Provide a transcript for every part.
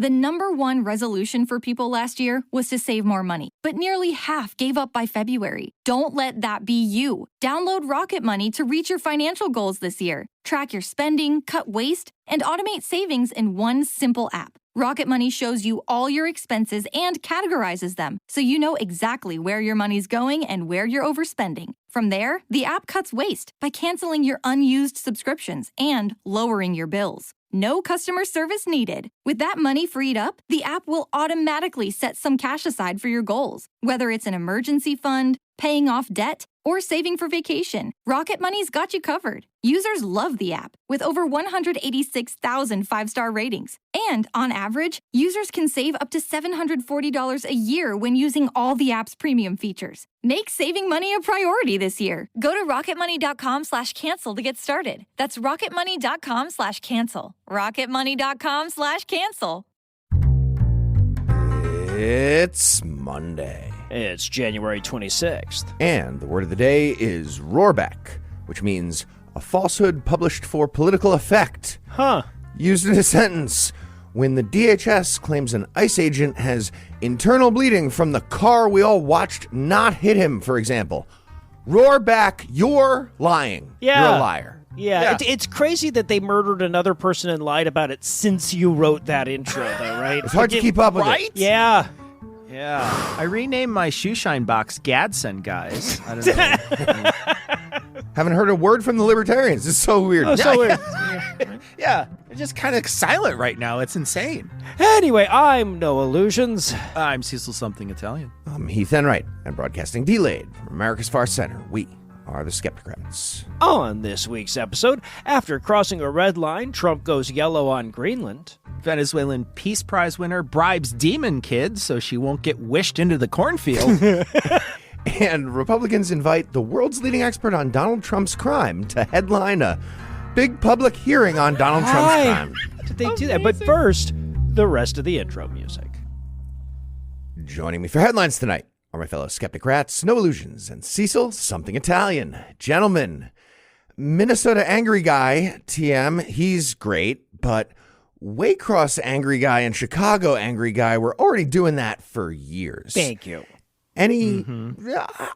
The #1 resolution for people last year was to save more money, but nearly half gave up by February. Don't let that be you. Download Rocket Money to reach your financial goals this year. Track your spending, cut waste, and automate savings in one simple app. Rocket Money shows you all your expenses and categorizes them, so you know exactly where your money's going and where you're overspending. From there, the app cuts waste by canceling your unused subscriptions and lowering your bills. No customer service needed. With that money freed up, the app will automatically set some cash aside for your goals. Whether it's an emergency fund, paying off debt, or saving for vacation, Rocket Money's got you covered. Users love the app, with over 186,000 five-star ratings. And on average, users can save up to $740 a year when using all the app's premium features. Make saving money a priority this year. Go to rocketmoney.com/cancel to get started. That's rocketmoney.com/cancel. rocketmoney.com/cancel. It's Monday. It's January 26th. And the word of the day is roarback, which means a falsehood published for political effect. Used in a sentence. When the DHS claims an ICE agent has internal bleeding from the car we all watched not hit him, for example. Roar back, you're lying. Yeah. You're a liar. Yeah. It's crazy that they murdered another person and lied about it since you wrote that intro, though, right? It's hard to keep up with right? it. Yeah. Yeah. I renamed my shoeshine box Gadsden, guys. I don't know. Haven't heard a word from the libertarians. It's so weird. Oh, so weird. Yeah. It's just kind of silent right now. It's insane. Anyway, I'm No Illusions. I'm Cecil Something Italian. I'm Heath Enright, and broadcasting delayed from America's Far Center. We are the Skepticrats. On this week's episode, after crossing a red line, Trump goes yellow on Greenland. Venezuelan Peace Prize winner bribes demon kid so she won't get wished into the cornfield. And Republicans invite the world's leading expert on Donald Trump's crime to headline a big public hearing on Donald Trump's crime. Did they do that? But first, the rest of the intro music. Joining me for headlines tonight are my fellow Skepticrats, No Illusions, and Cecil Something Italian. Gentlemen, Minnesota angry guy, TM, he's great, but Waycross angry guy and Chicago angry guy were already doing that for years. Thank you. Any,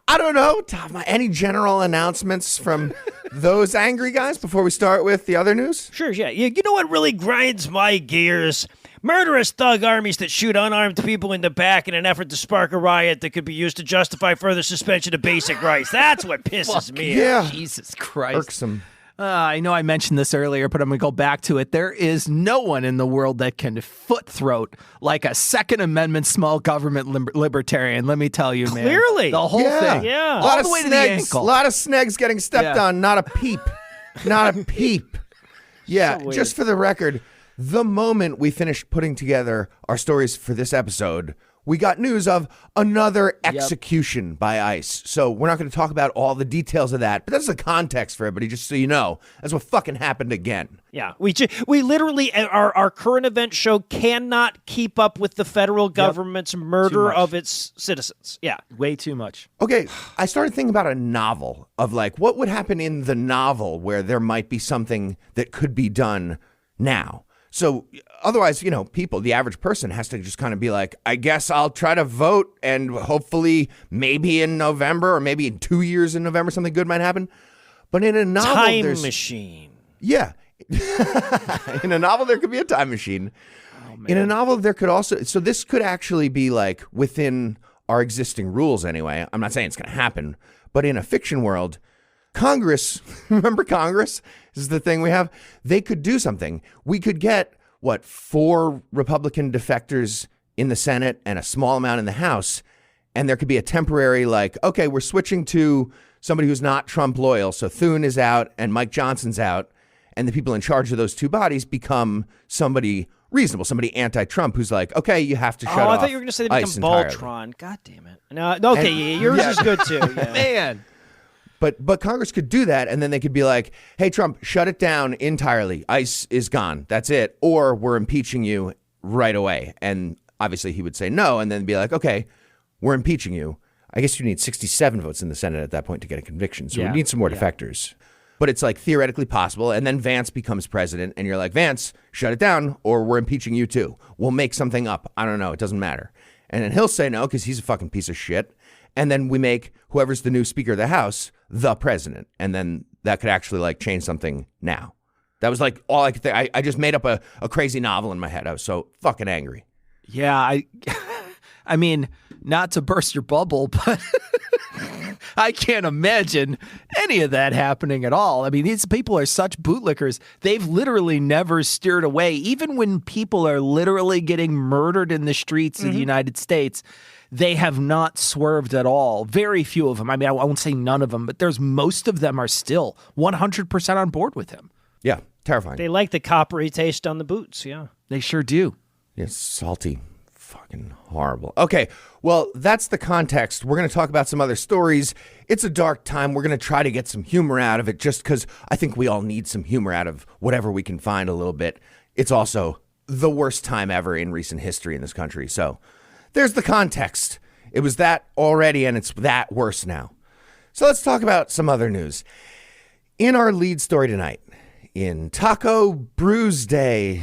I don't know, Tom, any general announcements from those angry guys before we start with the other news? Sure, yeah. You know what really grinds my gears? Murderous thug armies that shoot unarmed people in the back in an effort to spark a riot that could be used to justify further suspension of basic rights. That's what pisses me off. Yeah. Jesus Christ. Irksome. I know I mentioned this earlier, but I'm going to go back to it. There is no one in the world that can foot throat like a Second Amendment small government libertarian. Let me tell you, man. Clearly. The whole thing. Yeah. A lot All of the way to the snags, ankle. a lot of snags getting stepped on, not a peep. Not a peep. Yeah, So weird. just for the record, the moment we finished putting together our stories for this episode, we got news of another execution by ICE. So we're not going to talk about all the details of that, but that's the context for everybody, just so you know. That's what fucking happened again. Yeah, we literally, our current event show cannot keep up with the federal government's murder of its citizens. Yeah. Way too much. Okay, I started thinking about a novel of like, what would happen in the novel where there might be something that could be done now? So otherwise, you know, people, the average person has to just kind of be like, I guess I'll try to vote and hopefully maybe in November or maybe in 2 years in November, something good might happen. But in a novel, Time there's... machine. Yeah. In a novel, there could be a time machine. Oh, man. In a novel, there could also... So this could actually be like within our existing rules anyway. I'm not saying it's going to happen. But in a fiction world... Congress, remember Congress? This is the thing we have. They could do something. We could get, 4 Republican defectors in the Senate and a small amount in the House. And there could be a temporary, okay, we're switching to somebody who's not Trump loyal. So Thune is out and Mike Johnson's out. And the people in charge of those two bodies become somebody reasonable, somebody anti-Trump who's like, okay, you have to shut off I thought you were going to say they become ICE entirely. Voltron. God damn it. No, okay, yours is good too. Yeah. Man. But Congress could do that, and then they could be like, hey, Trump, shut it down entirely. ICE is gone. That's it. Or we're impeaching you right away. And obviously he would say no, and then be like, okay, we're impeaching you. I guess you need 67 votes in the Senate at that point to get a conviction. So we need some more defectors. but it's like theoretically possible. And then Vance becomes president and you're like, Vance, shut it down or we're impeaching you too. We'll make something up. I don't know. It doesn't matter. And then he'll say no because he's a fucking piece of shit. And then we make whoever's the new Speaker of the House the president. And then that could actually like change something now. That was like all I could think. I just made up a crazy novel in my head. I was so fucking angry. Yeah, I mean, not to burst your bubble, but I can't imagine any of that happening at all. I mean, these people are such bootlickers. They've literally never steered away. Even when people are literally getting murdered in the streets of the United States, they have not swerved at all. Very few of them. I mean, I won't say none of them, but there's most of them are still 100% on board with him. Yeah, terrifying. They like the coppery taste on the boots, yeah. They sure do. It's salty. Fucking horrible. Okay, well, that's the context. We're going to talk about some other stories. It's a dark time. We're going to try to get some humor out of it just because I think we all need some humor out of whatever we can find a little bit. It's also the worst time ever in recent history in this country. So there's the context. It was that already, and it's that worse now. So let's talk about some other news. In our lead story tonight, in Taco Brews Day.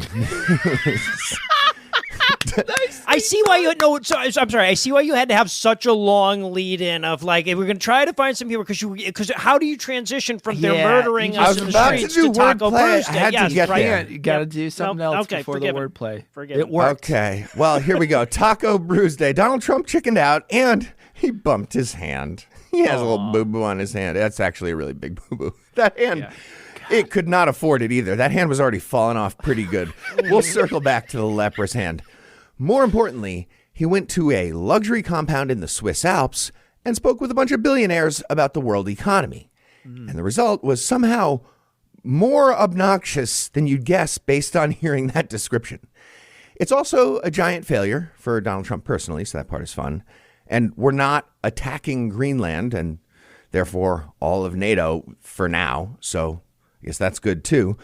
I see why you I'm sorry. I see why you had to have such a long lead in of like, if we're going to try to find some people because how do you transition from their murdering us in the streets to Taco Brews Day? I had to get there. You got to do something else before the wordplay. It worked. Okay, well, here we go. Taco Brews Day. Donald Trump chickened out and he bumped his hand. He has a little boo-boo on his hand. That's actually a really big boo-boo. That hand, it could not afford it either. That hand was already falling off pretty good. We'll circle back to the leprous hand. More importantly, he went to a luxury compound in the Swiss Alps and spoke with a bunch of billionaires about the world economy. And the result was somehow more obnoxious than you'd guess based on hearing that description. It's also a giant failure for Donald Trump personally, so that part is fun. And we're not attacking Greenland and therefore all of NATO for now. So I guess that's good too.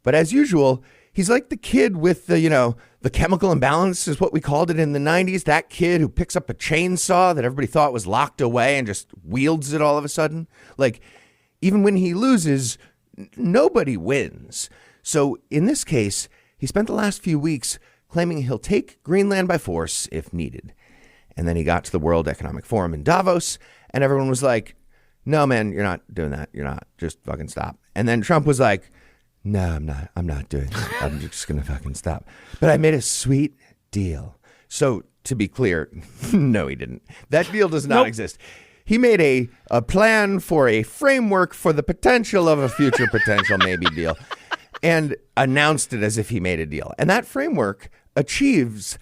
But as usual, he's like the kid with the chemical imbalance is what we called it in the 90s. That kid who picks up a chainsaw that everybody thought was locked away and just wields it all of a sudden. Like, even when he loses, nobody wins. So in this case, he spent the last few weeks claiming he'll take Greenland by force if needed. And then he got to the World Economic Forum in Davos, and everyone was like, no, man, you're not doing that. You're not. Just fucking stop. And then Trump was like, no, I'm not doing that. I'm just going to fucking stop. But I made a sweet deal. So to be clear, no, he didn't. That deal does not exist. He made a plan for a framework for the potential of a future potential maybe deal and announced it as if he made a deal. And that framework achieves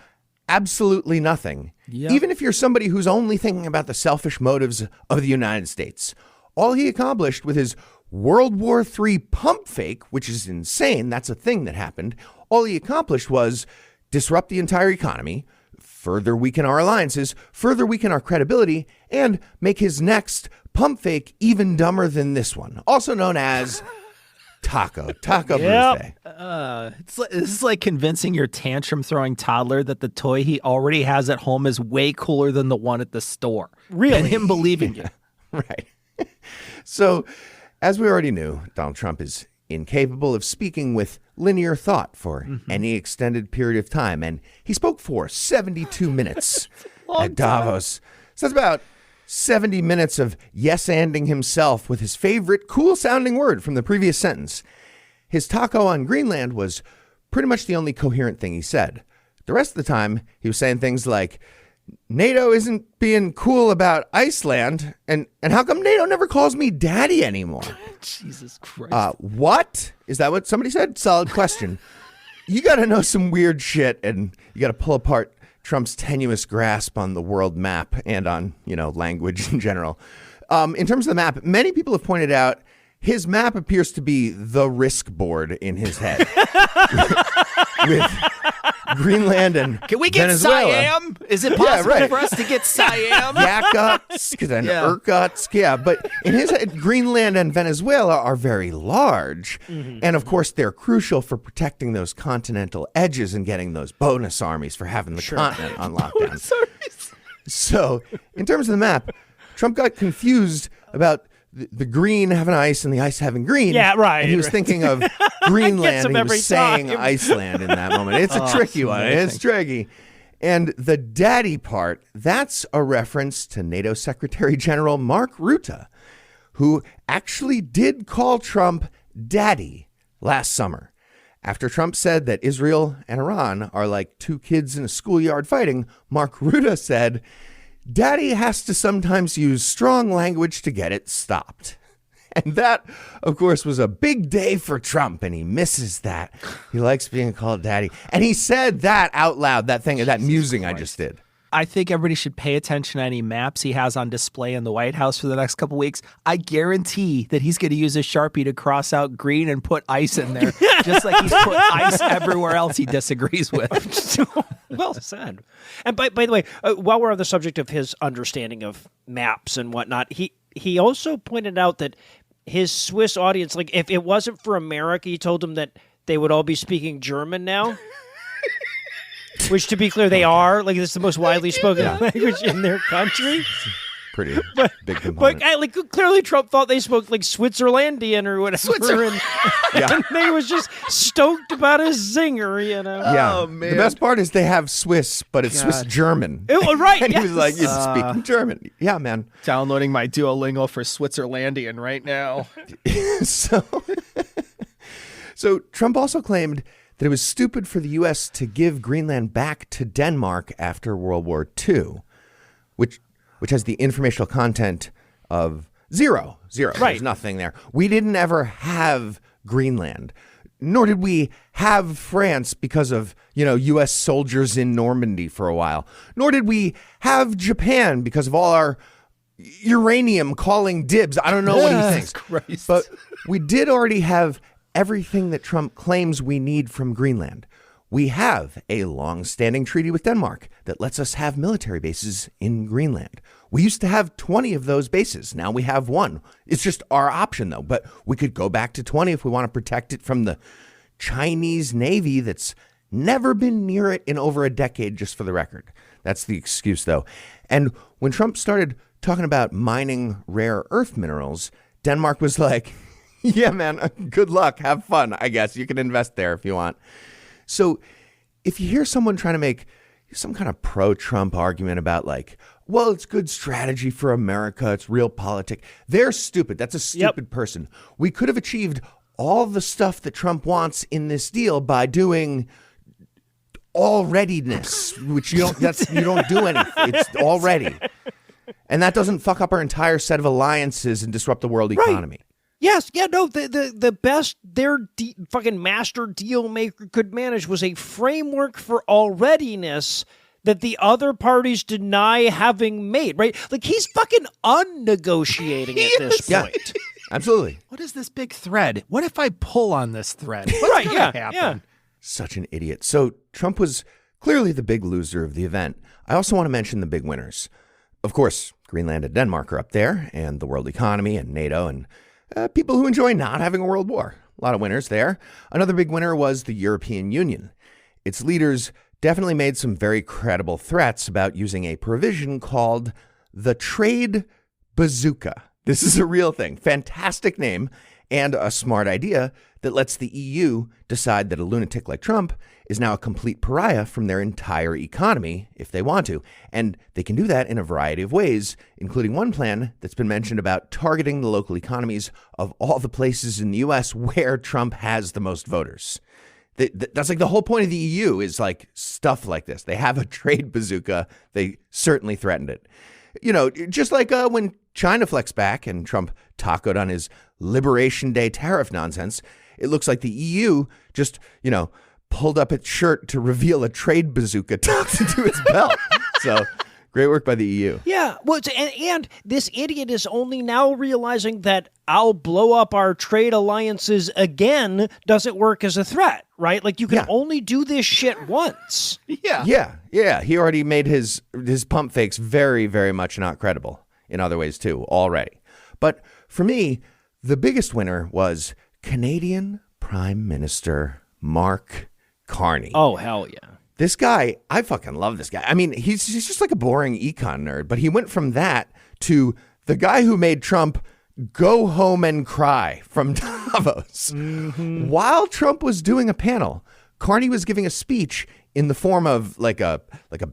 absolutely nothing. Yep. Even if you're somebody who's only thinking about the selfish motives of the United States. All he accomplished with his World War III pump fake, which is insane, that's a thing that happened, all he accomplished was disrupt the entire economy, further weaken our alliances, further weaken our credibility, and make his next pump fake even dumber than this one, also known as Taco Brews Day. This is like convincing your tantrum-throwing toddler that the toy he already has at home is way cooler than the one at the store. Really? And him believing you. Right. So, as we already knew, Donald Trump is incapable of speaking with linear thought for any extended period of time. And he spoke for 72 minutes at Davos. So that's about 70 minutes of yes-anding himself with his favorite cool-sounding word from the previous sentence. His taco on Greenland was pretty much the only coherent thing he said. The rest of the time, he was saying things like, NATO isn't being cool about Iceland, and how come NATO never calls me daddy anymore? Jesus Christ. What? Is that what somebody said? Solid question. You got to know some weird shit, and you got to pull apart Trump's tenuous grasp on the world map and on, language in general. In terms of the map, many people have pointed out his map appears to be the risk board in his head. with Greenland and Can we get Venezuela. Siam? Is it possible for us to get Siam? Yakutsk and Irkutsk. Yeah, but in his head, Greenland and Venezuela are very large. And of course, they're crucial for protecting those continental edges and getting those bonus armies for having the continent on lockdown. So, in terms of the map, Trump got confused about the green having ice and the ice having green. Yeah, right. And he was thinking of Greenland and he every was saying time. Iceland in that moment. It's a tricky one. It's tricky. And the daddy part, that's a reference to NATO Secretary General Mark Rutte, who actually did call Trump daddy last summer. After Trump said that Israel and Iran are like two kids in a schoolyard fighting, Mark Rutte said, daddy has to sometimes use strong language to get it stopped. And that, of course, was a big day for Trump, and he misses that. He likes being called daddy. And he said that out loud, that thing, that musing I just did. I think everybody should pay attention to any maps he has on display in the White House for the next couple weeks. I guarantee that he's going to use a Sharpie to cross out green and put ice in there, just like he's put ice everywhere else he disagrees with. Well said. And by the way, while we're on the subject of his understanding of maps and whatnot, he also pointed out that his Swiss audience, like if it wasn't for America, he told them that they would all be speaking German now. Which, to be clear, they are. Like, it's the most widely spoken language in their country. Pretty big component. But clearly Trump thought they spoke, like, Switzerlandian or whatever. And they was just stoked about his zinger, you know? Yeah. Oh, man. The best part is they have Swiss, but it's Swiss German. Right, And yes. he was like, you're speaking German. Yeah, man. Downloading my Duolingo for Switzerlandian right now. So Trump also claimed that it was stupid for the U.S. to give Greenland back to Denmark after World War II, which has the informational content of zero. Right. There's nothing there. We didn't ever have Greenland, nor did we have France because of, U.S. soldiers in Normandy for a while, nor did we have Japan because of all our uranium calling dibs. I don't know what he thinks. Christ. But we did already have everything that Trump claims we need from Greenland. We have a long-standing treaty with Denmark that lets us have military bases in Greenland. We used to have 20 of those bases. Now we have one. It's just our option, though. But we could go back to 20 if we want to protect it from the Chinese Navy that's never been near it in over a decade, just for the record. That's the excuse, though. And when Trump started talking about mining rare earth minerals, Denmark was like, yeah, man, good luck. Have fun, I guess. You can invest there if you want. So if you hear someone trying to make some kind of pro-Trump argument about like, well, it's good strategy for America, it's real politics, they're stupid. That's a stupid person. We could have achieved all the stuff that Trump wants in this deal by doing alreadiness, which you don't do anything. It's already. And that doesn't fuck up our entire set of alliances and disrupt the world economy. Right. Yes, yeah, no, the best their fucking master deal maker could manage was a framework for alreadiness that the other parties deny having made, right? Like, he's fucking unnegotiating at this point. Yeah, absolutely. What is this big thread? What if I pull on this thread? What's going to happen? Yeah. Such an idiot. So Trump was clearly the big loser of the event. I also want to mention the big winners. Of course, Greenland and Denmark are up there, and the world economy and NATO and people who enjoy not having a world war. A lot of winners there. Another big winner was the European Union. Its leaders definitely made some very credible threats about using a provision called the trade bazooka. This is a real thing. Fantastic name and a smart idea that lets the EU decide that a lunatic like Trump is now a complete pariah from their entire economy if they want to. And they can do that in a variety of ways, including one plan that's been mentioned about targeting the local economies of all the places in the U.S. where Trump has the most voters. That's like the whole point of the EU is like stuff like this. They have a trade bazooka. They certainly threatened it. Just like when China flexed back and Trump tacoed on his Liberation Day tariff nonsense, it looks like the EU just, pulled up its shirt to reveal a trade bazooka tucked into its belt. So great work by the EU. Yeah. Well, and this idiot is only now realizing that I'll blow up our trade alliances again doesn't work as a threat, right? Like, you can only do this shit once. Yeah. He already made his pump fakes very, very much not credible in other ways too already. But for me, the biggest winner was Canadian Prime Minister Mark Carney. Oh, hell yeah. This guy, I fucking love this guy. I mean, he's just like a boring econ nerd, but he went from that to the guy who made Trump go home and cry from Davos. While Trump was doing a panel, Carney was giving a speech in the form of like a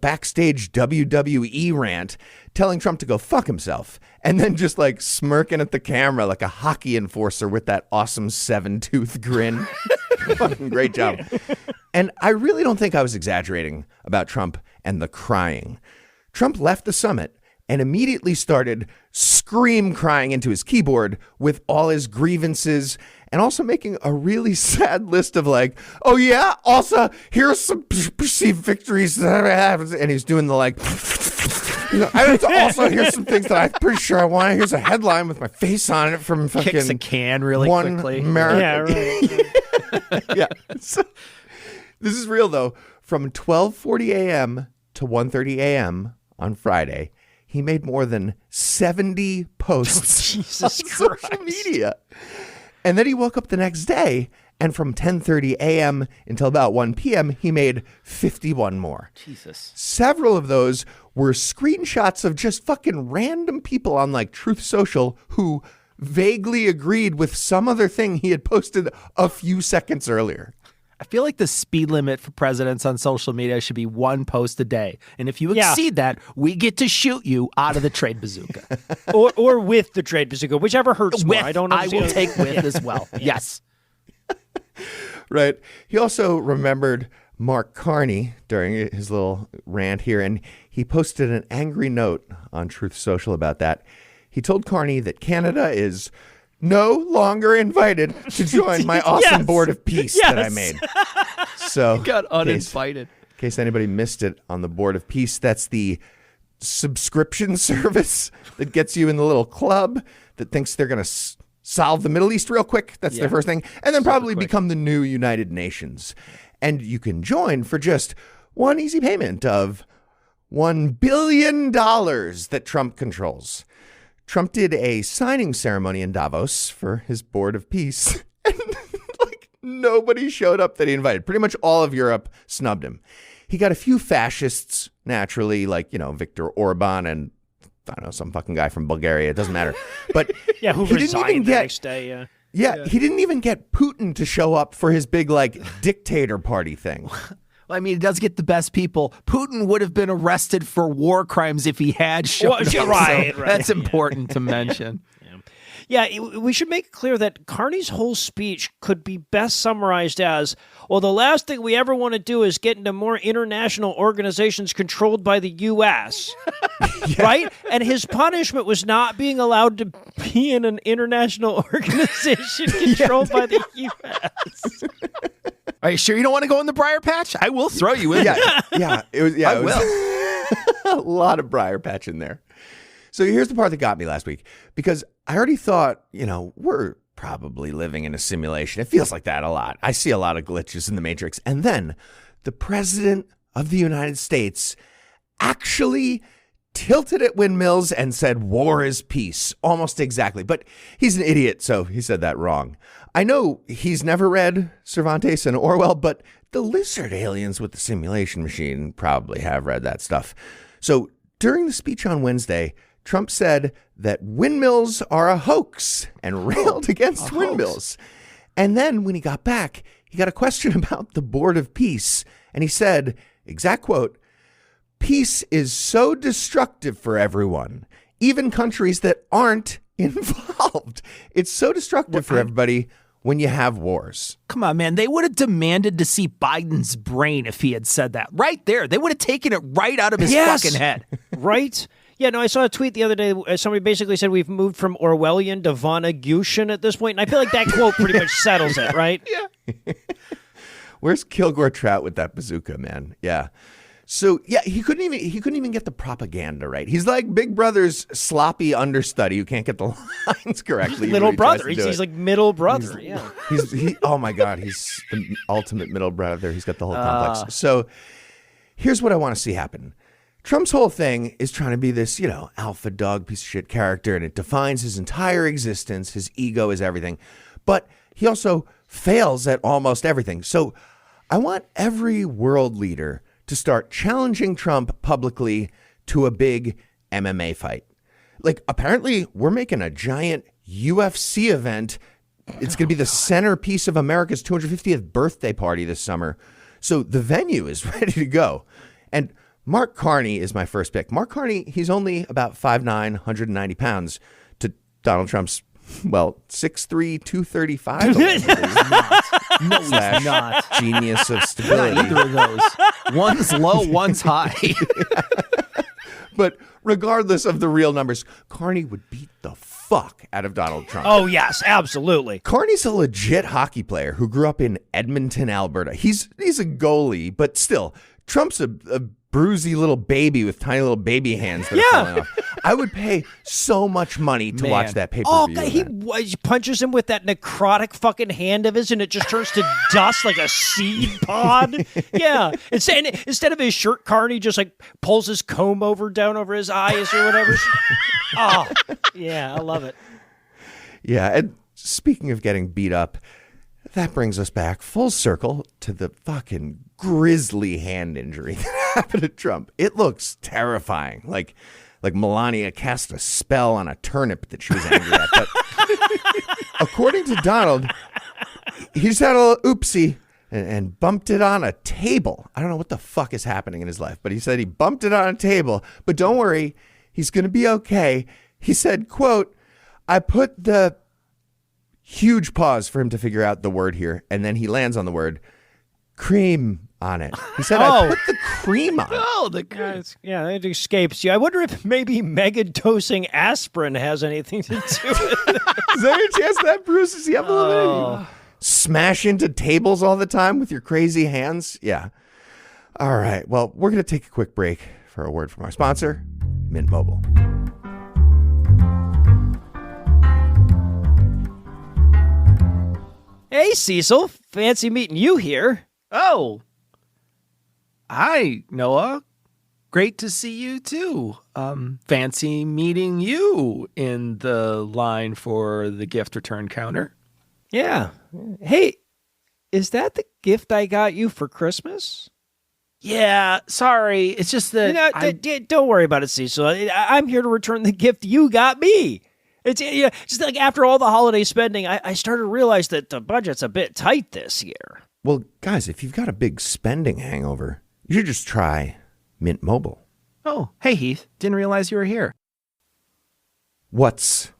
backstage WWE rant, telling Trump to go fuck himself, and then just like smirking at the camera like a hockey enforcer with that awesome 7-tooth grin. Fucking great job. And I really don't think I was exaggerating about Trump and the crying. Trump left the summit and immediately started scream crying into his keyboard with all his grievances, and also making a really sad list of like, oh yeah, also here's some perceived victories that have, and he's doing the like, I also here's some things that I'm pretty sure I want. Here's a headline with my face on it from fucking Kicks a can really one quickly. American. Yeah, right. Yeah. So, this is real though. From 12:40 a.m. to 1:30 a.m. on Friday, he made more than 70 posts on social media. And then he woke up the next day, and from 10:30 a.m. until about 1 p.m., he made 51 more. Jesus. Several of those were screenshots of just fucking random people on like Truth Social who vaguely agreed with some other thing he had posted a few seconds earlier. I feel like the speed limit for presidents on social media should be 1 post a day. And if you exceed that, we get to shoot you out of the trade bazooka. or with the trade bazooka, whichever hurts more. I don't know. I will take with as well. Yes. Right. He also remembered Mark Carney during his little rant here, and he posted an angry note on Truth Social about that. He told Carney that Canada is no longer invited to join my awesome board of peace that I made. So Got uninvited. In case anybody missed it, on the board of peace, that's the subscription service that gets you in the little club that thinks they're going to solve the Middle East real quick. That's their first thing. And then probably become the new United Nations. And you can join for just one easy payment of $1 billion that Trump controls. Trump did a signing ceremony in Davos for his board of peace, and like nobody showed up that he invited. Pretty much all of Europe snubbed him. He got a few fascists, naturally, like, you know, Viktor Orban and, I don't know, some fucking guy from Bulgaria. It doesn't matter. But who he resigned the next day. Yeah, he didn't even get Putin to show up for his big, like, dictator party thing. Well, I mean, it does get the best people. Putin would have been arrested for war crimes if he had shown up. Right. That's important to mention. Yeah, we should make it clear that Carney's whole speech could be best summarized as, well, the last thing we ever want to do is get into more international organizations controlled by the U.S., right? And his punishment was not being allowed to be in an international organization controlled by the U.S. Are you sure you don't want to go in the briar patch? I will throw you in. It was a lot of briar patch in there. So here's the part that got me last week, because I already thought, you know, we're probably living in a simulation. It feels like that a lot. I see a lot of glitches in the Matrix. And then the president of the United States actually tilted at windmills and said war is peace, almost exactly. But he's an idiot, so he said that wrong. I know he's never read Cervantes and Orwell, but the lizard aliens with the simulation machine probably have read that stuff. So during the speech on Wednesday, Trump said that windmills are a hoax and railed against windmills. And then when he got back, he got a question about the Board of Peace. And he said, exact quote, "Peace is so destructive for everyone, even countries that aren't involved. It's so destructive for everybody when you have wars." Come on, man. They would have demanded to see Biden's brain if he had said that. Right there. They would have taken it right out of his fucking head. Right? Yeah, no, I saw a tweet the other day. Somebody basically said we've moved from Orwellian to Vonnegution at this point, and I feel like that quote pretty much settles it, right? Yeah. Where's Kilgore Trout with that bazooka, man? Yeah. So yeah, he couldn't even get the propaganda right. He's like Big Brother's sloppy understudy who can't get the lines correctly. Middle brother. He's like middle brother. Oh my God, he's the ultimate middle brother. He's got the whole complex. So here's what I want to see happen. Trump's whole thing is trying to be this, you know, alpha dog piece of shit character, and it defines his entire existence. His ego is everything. But he also fails at almost everything. So I want every world leader to start challenging Trump publicly to a big MMA fight. Like, apparently, we're making a giant UFC event. It's going to be the centerpiece of America's 250th birthday party this summer. So the venue is ready to go. And Mark Carney is my first pick. Mark Carney, he's only about 5'9", 190 pounds to Donald Trump's, well, 6'3", 235. No, he's not. Genius of stability. Not either of those. One's low, one's high. But regardless of the real numbers, Carney would beat the fuck out of Donald Trump. Oh, yes, absolutely. Carney's a legit hockey player who grew up in Edmonton, Alberta. He's a goalie, but still, Trump's a bruisey little baby with tiny little baby hands that are falling off. I would pay so much money to watch that pay-per-view. Oh, God, he punches him with that necrotic fucking hand of his, and it just turns to dust like a seed pod. Yeah. Instead of his shirt, Carney just like pulls his comb down over his eyes or whatever. Oh, yeah, I love it. Yeah, and speaking of getting beat up, that brings us back full circle to the fucking grisly hand injury that happened to Trump. It looks terrifying. Like Melania cast a spell on a turnip that she was angry at. But according to Donald, he just had a little oopsie and bumped it on a table. I don't know what the fuck is happening in his life, but he said he bumped it on a table. But don't worry, he's going to be okay. He said, quote, I put the huge pause for him to figure out the word here, and then he lands on the word cream on it. He said, I put the cream on it. Oh, the guys. Yeah, it escapes you. I wonder if maybe mega dosing aspirin has anything to do with it. Is there any chance that bruises you up a little bit? Smash into tables all the time with your crazy hands? Yeah. All right. Well, we're going to take a quick break for a word from our sponsor, Mint Mobile. Hey, Cecil. Fancy meeting you here. Oh. Hi, Noah. Great to see you, too. Fancy meeting you in the line for the gift return counter. Yeah. Hey, is that the gift I got you for Christmas? Yeah, sorry. It's just that don't worry about it, Cecil. I'm here to return the gift you got me. It's just like after all the holiday spending, I started to realize that the budget's a bit tight this year. Well, guys, if you've got a big spending hangover, you should just try Mint Mobile. Oh, hey, Heath. Didn't realize you were here. What's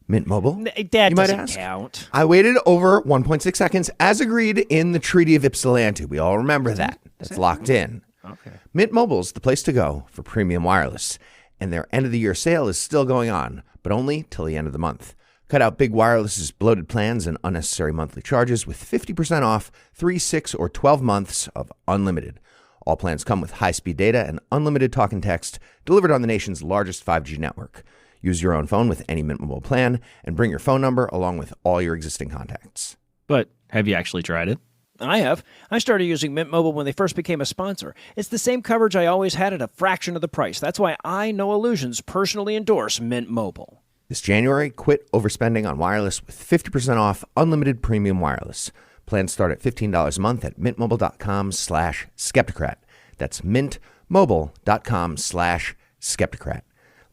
Mint Mobile? That you might doesn't ask? count. I waited over 1.6 seconds as agreed in the Treaty of Ypsilanti. We all remember that. That's locked in. Okay. Mint Mobile's the place to go for premium wireless, and their end-of-the-year sale is still going on, but only till the end of the month. Cut out big wireless's bloated plans and unnecessary monthly charges with 50% off 3, 6, or 12 months of unlimited. All plans come with high-speed data and unlimited talk and text delivered on the nation's largest 5G network. Use your own phone with any Mint Mobile plan and bring your phone number along with all your existing contacts. But have you actually tried it? I have. I started using Mint Mobile when they first became a sponsor. It's the same coverage I always had at a fraction of the price. That's why I, Noah Lugeons, personally endorse Mint Mobile. This January, quit overspending on wireless with 50% off unlimited premium wireless. Plans start at $15 a month at mintmobile.com/skepticrat. That's mintmobile.com/skepticrat.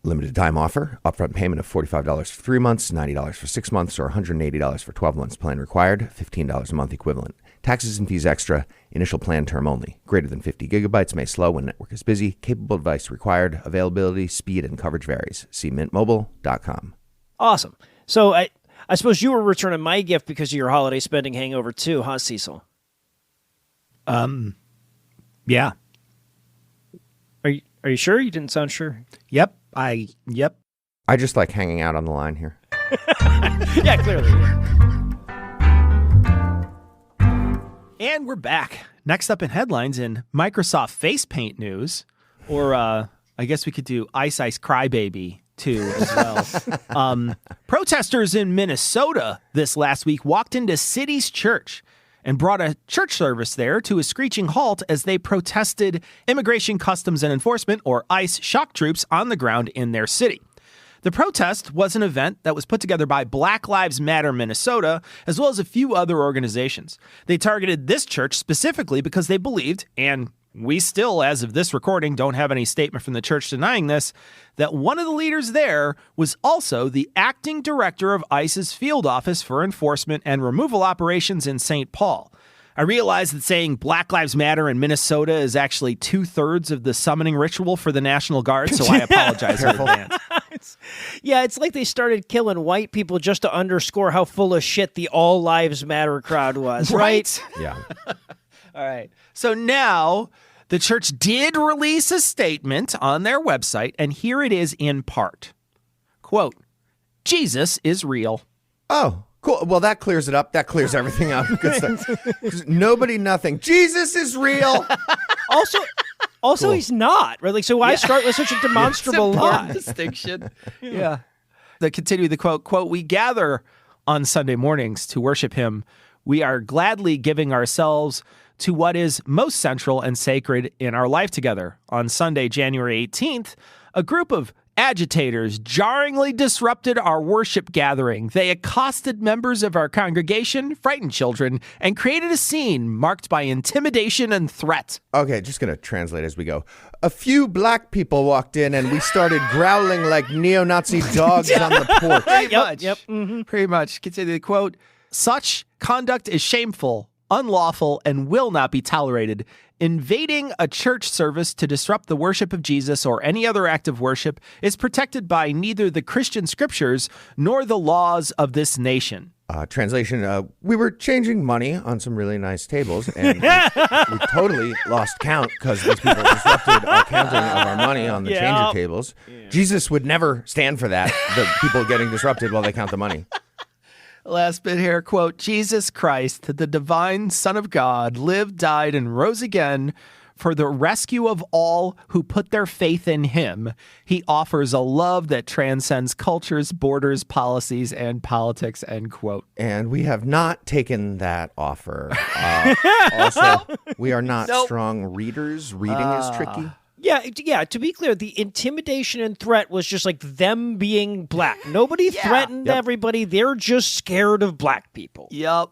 Limited time offer. Upfront payment of $45 for 3 months, $90 for 6 months, or $180 for 12 months. Plan required. $15 a month equivalent. Taxes and fees extra. Initial plan term only. Greater than 50 gigabytes may slow when network is busy. Capable device required. Availability, speed, and coverage varies. See mintmobile.com. Awesome. So I suppose you were returning my gift because of your holiday spending hangover too, huh, Cecil? Yeah. Are you sure? You didn't sound sure. Yep. Yep. I just like hanging out on the line here. Yeah, clearly. And we're back. Next up in headlines in Microsoft face paint news, or I guess we could do Ice Ice Crybaby too as well. Protesters in Minnesota this last week walked into City's church and brought a church service there to a screeching halt as they protested Immigration, Customs, and Enforcement, or ICE, shock troops on the ground in their city. The protest was an event that was put together by Black Lives Matter Minnesota, as well as a few other organizations. They targeted this church specifically because they believed, and we still, as of this recording, don't have any statement from the church denying this, that one of the leaders there was also the acting director of ICE's field office for enforcement and removal operations in St. Paul. I realize that saying Black Lives Matter in Minnesota is actually 2/3 of the summoning ritual for the National Guard, so I apologize in advance. It's like they started killing white people just to underscore how full of shit the All Lives Matter crowd was, right? Yeah. All right. So now the church did release a statement on their website, and here it is in part. Quote, Jesus is real. Oh, cool. Well, that clears it up. That clears everything up. Good stuff. Nobody, nothing. Jesus is real. Also, Cool. he's not, right? Like, so why start with such a demonstrable lie? Distinction. Yeah. They continue the quote, we gather on Sunday mornings to worship him. We are gladly giving ourselves to what is most central and sacred in our life together. On Sunday, January 18th, a group of agitators jarringly disrupted our worship gathering. They accosted members of our congregation, frightened children, and created a scene marked by intimidation and threat. Okay, just going to translate as we go. A few black people walked in and we started growling like neo-Nazi dogs on the porch. Pretty much. Yep. Mm-hmm. Pretty much. Continue the quote. Such conduct is shameful, unlawful, and will not be tolerated. Invading a church service to disrupt the worship of Jesus or any other act of worship is protected by neither the Christian scriptures nor the laws of this nation. Translation, we were changing money on some really nice tables, and we totally lost count because these people disrupted our counting of our money on the changer tables. Yeah. Jesus would never stand for that, the people getting disrupted while they count the money. Last bit here, quote, Jesus Christ, the divine Son of God, lived, died, and rose again for the rescue of all who put their faith in him. He offers a love that transcends cultures, borders, policies, and politics, end quote. And we have not taken that offer. Also, we are not strong readers. Reading is tricky. Yeah, to be clear, the intimidation and threat was just like them being black. Nobody threatened everybody. They're just scared of black people. Yep.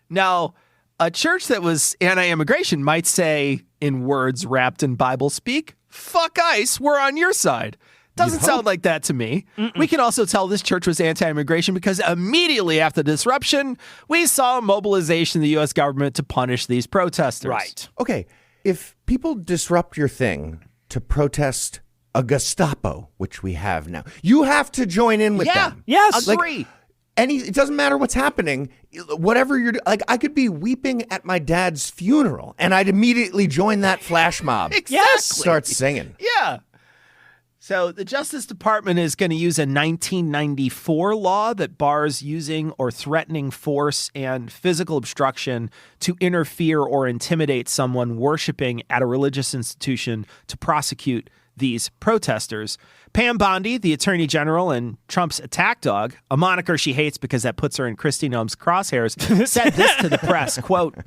Now, a church that was anti-immigration might say, in words wrapped in Bible speak, fuck ICE, we're on your side. Doesn't sound like that to me. Mm-mm. We can also tell this church was anti-immigration because immediately after the disruption, we saw a mobilization of the U.S. government to punish these protesters. Right. Okay. If people disrupt your thing to protest a Gestapo, which we have now, you have to join in with them. Yes. Agree. It doesn't matter what's happening. Whatever you're like, I could be weeping at my dad's funeral, and I'd immediately join that flash mob. Exactly. Start singing. Yeah. So the Justice Department is going to use a 1994 law that bars using or threatening force and physical obstruction to interfere or intimidate someone worshiping at a religious institution to prosecute these protesters. Pam Bondi, the Attorney General and Trump's attack dog, a moniker she hates because that puts her in Kristi Noem's crosshairs, said this to the press, quote,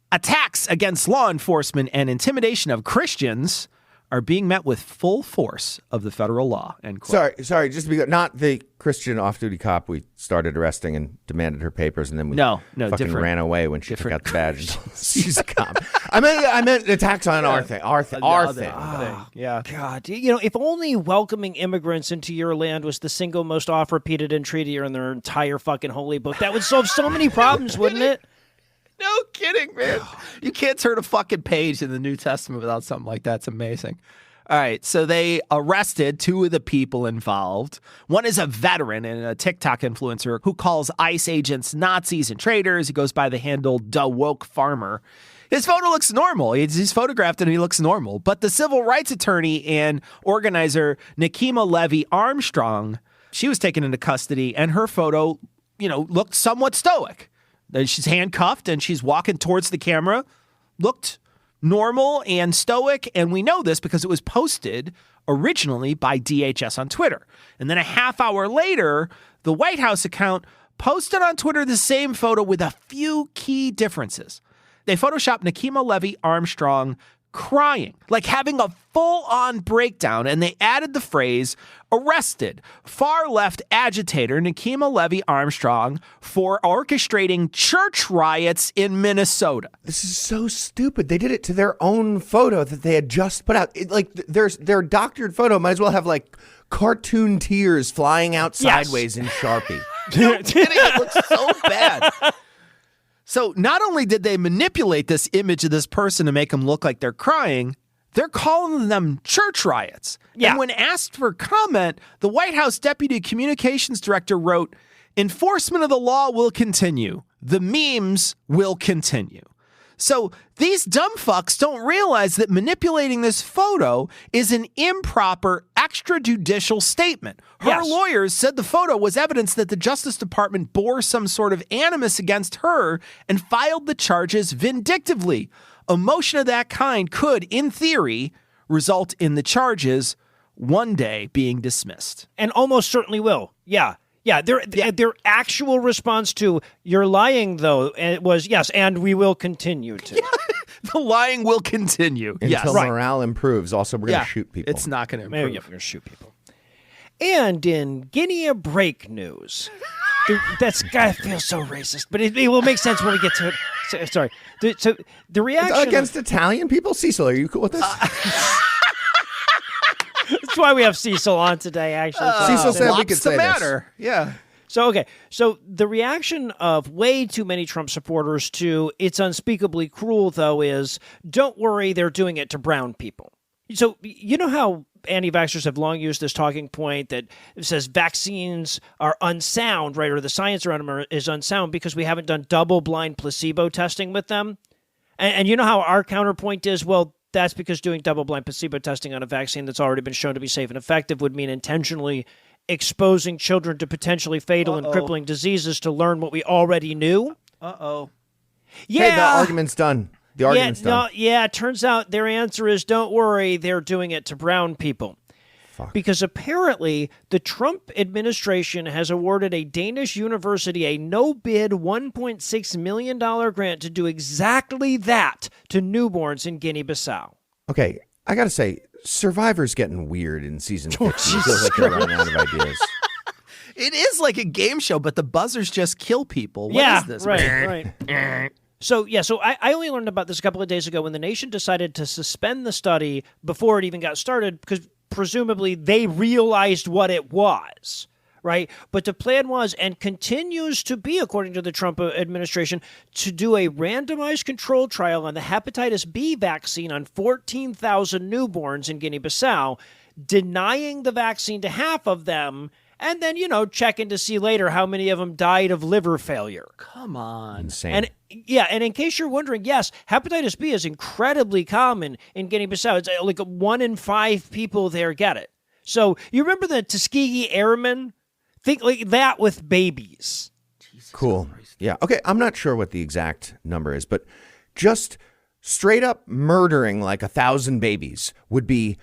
attacks against law enforcement and intimidation of Christians are being met with full force of the federal law, end quote. Sorry, just to be clear, not the Christian off-duty cop we started arresting and demanded her papers, and then we fucking different. ran away when she took out the badge. She's a cop. I meant attacks on our thing. Yeah. God, if only welcoming immigrants into your land was the single most oft-repeated entreaty in their entire fucking holy book, that would solve so many problems, wouldn't it? No kidding, man. You can't turn a fucking page in the New Testament without something like that. It's amazing. All right, so they arrested two of the people involved. One is a veteran and a TikTok influencer who calls ICE agents Nazis and traitors. He goes by the handle Da Woke Farmer. His photo looks normal. He's photographed and he looks normal. But the civil rights attorney and organizer Nikema Levy Armstrong, she was taken into custody, and her photo, looked somewhat stoic. She's handcuffed and she's walking towards the camera, looked normal and stoic. And we know this because it was posted originally by DHS on Twitter. And then a half hour later, the White House account posted on Twitter the same photo with a few key differences. They photoshopped Nikema Levy Armstrong crying, like having a full-on breakdown, and they added the phrase, arrested far-left agitator Nikema Levy Armstrong for orchestrating church riots in Minnesota. This is so stupid. They did it to their own photo that they had just put out. Their doctored photo might as well have like cartoon tears flying out sideways in Sharpie. No kidding, it looks so bad. So not only did they manipulate this image of this person to make them look like they're crying, they're calling them church riots. Yeah. And when asked for comment, the White House Deputy Communications Director wrote, enforcement of the law will continue. The memes will continue. So these dumb fucks don't realize that manipulating this photo is an improper extrajudicial statement. Her lawyers said the photo was evidence that the Justice Department bore some sort of animus against her and filed the charges vindictively. A motion of that kind could, in theory, result in the charges one day being dismissed. And almost certainly will. Yeah. Yeah, their actual response to "you're lying," though, it was yes, and we will continue to. The lying will continue until morale improves. Also, we're going to shoot people. It's not going to improve. Maybe we're going to shoot people. And in Guinea break news, that's guy feels so racist, but it will make sense when we get to it. Sorry. So the reaction it's against Italian people. Cecil, are you cool with this? That's why we have Cecil on today, actually. Cecil said we could say matter? This. Yeah. So the reaction of way too many Trump supporters to "it's unspeakably cruel," though, is don't worry, they're doing it to brown people. So you know how anti-vaxxers have long used this talking point that says vaccines are unsound, right, or the science around them is unsound because we haven't done double-blind placebo testing with them? And you know how our counterpoint is, well, that's because doing double-blind placebo testing on a vaccine that's already been shown to be safe and effective would mean intentionally exposing children to potentially fatal and crippling diseases to learn what we already knew. Uh-oh. Yeah. Hey, the argument's done. The argument's done. It turns out their answer is don't worry, they're doing it to brown people. Fuck. Because apparently the Trump administration has awarded a Danish university a no-bid $1.6 million grant to do exactly that to newborns in Guinea-Bissau. Okay, I got to say, Survivor's getting weird in season 15. It feels like they're running out of ideas. It is like a game show, but the buzzers just kill people. What is this? Right. So I only learned about this a couple of days ago when the nation decided to suspend the study before it even got started because presumably they realized what it was, right? But the plan was and continues to be, according to the Trump administration, to do a randomized controlled trial on the hepatitis B vaccine on 14,000 newborns in Guinea-Bissau, denying the vaccine to half of them, and then, checking to see later how many of them died of liver failure. Come on. Insane. And in case you're wondering, yes, hepatitis B is incredibly common in Guinea-Bissau. It's like 1 in 5 people there get it. So you remember the Tuskegee Airmen? Think like that with babies. Cool. Yeah. Okay, I'm not sure what the exact number is, but just straight up murdering like 1,000 babies would be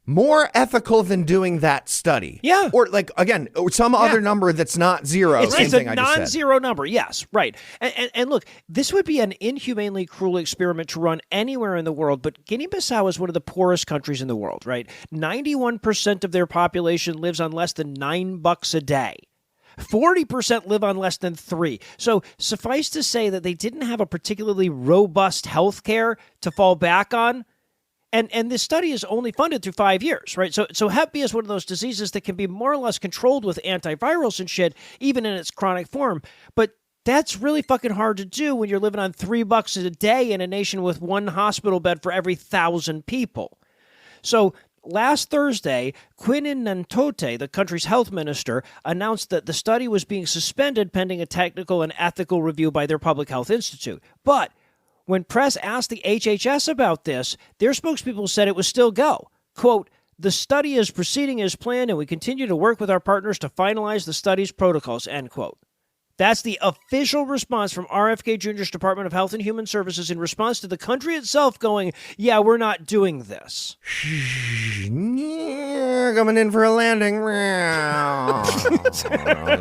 more ethical than doing that study. Yeah. Or like, again, some other number that's not zero. It's Same thing a I just said. non-zero number. Yes, right. And look, this would be an inhumanely cruel experiment to run anywhere in the world, but Guinea-Bissau is one of the poorest countries in the world, right? 91% of their population lives on less than $9 a day. 40% live on less than 3. So suffice to say that they didn't have a particularly robust health care to fall back on. And this study is only funded through 5 years, right? So Hep B is one of those diseases that can be more or less controlled with antivirals and shit, even in its chronic form. But that's really fucking hard to do when you're living on $3 a day in a nation with 1 hospital bed for every 1,000 people. So last Thursday, Quinnen Nantote, the country's health minister, announced that the study was being suspended pending a technical and ethical review by their Public Health Institute. But when press asked the HHS about this, their spokespeople said it was still go. Quote, "The study is proceeding as planned, and we continue to work with our partners to finalize the study's protocols," end quote. That's the official response from RFK Jr.'s Department of Health and Human Services in response to the country itself going, yeah, we're not doing this. Coming in for a landing.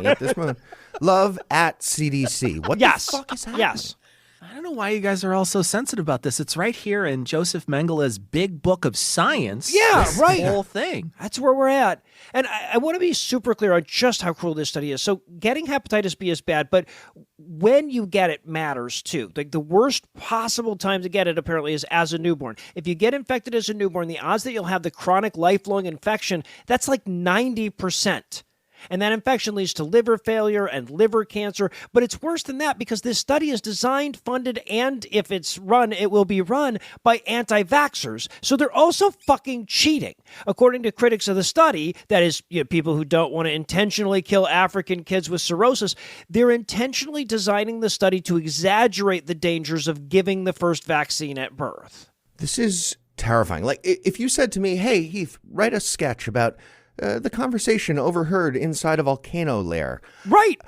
Get this one. Love at CDC. What the fuck is happening? Yes. I don't know why you guys are all so sensitive about this. It's right here in Joseph Mengele's big book of science. Yeah, this right. whole thing. That's where we're at. And I want to be super clear on just how cruel this study is. So getting hepatitis B is bad, but when you get it matters too. Like the worst possible time to get it apparently is as a newborn. If you get infected as a newborn, the odds that you'll have the chronic lifelong infection, that's like 90%. And that infection leads to liver failure and liver cancer. But it's worse than that because this study is designed, funded, and if it's run, it will be run by anti-vaxxers. So they're also fucking cheating. According to critics of the study, that is, people who don't want to intentionally kill African kids with cirrhosis, they're intentionally designing the study to exaggerate the dangers of giving the first vaccine at birth. This is terrifying. Like, if you said to me, hey, Heath, write a sketch about the conversation overheard inside a volcano lair. Right.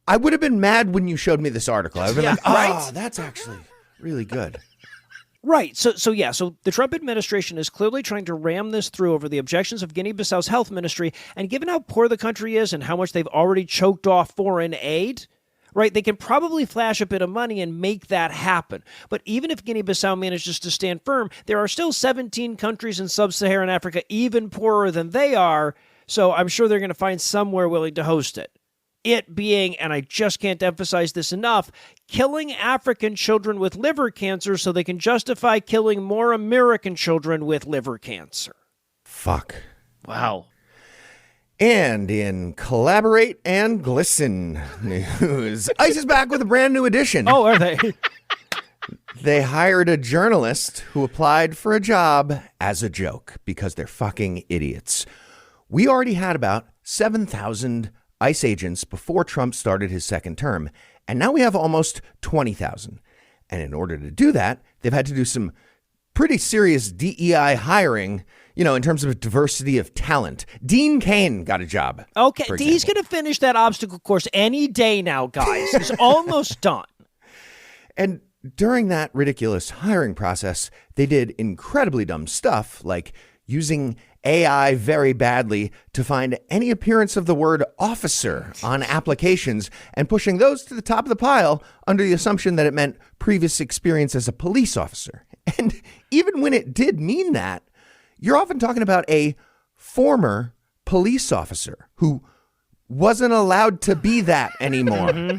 I would have been mad when you showed me this article. I would have been like, right. That's actually really good. Right. So the Trump administration is clearly trying to ram this through over the objections of Guinea-Bissau's health ministry. And given how poor the country is and how much they've already choked off foreign aid, right, they can probably flash a bit of money and make that happen. But even if Guinea-Bissau manages to stand firm, there are still 17 countries in sub-Saharan Africa even poorer than they are, so I'm sure they're going to find somewhere willing to host it. It being, and I just can't emphasize this enough, killing African children with liver cancer so they can justify killing more American children with liver cancer. Fuck. Wow. And in Collaborate and Glisten news, ICE is back with a brand new edition. Oh, are they? They hired a journalist who applied for a job as a joke because they're fucking idiots. We already had about 7,000 ICE agents before Trump started his second term, and now we have almost 20,000. And in order to do that, they've had to do some pretty serious DEI hiring, in terms of diversity of talent. Dean Cain got a job. Okay, he's going to finish that obstacle course any day now, guys. He's almost done. And during that ridiculous hiring process, they did incredibly dumb stuff, like using AI very badly to find any appearance of the word officer on applications and pushing those to the top of the pile under the assumption that it meant previous experience as a police officer. And even when it did mean that, you're often talking about a former police officer who wasn't allowed to be that anymore. Mm-hmm.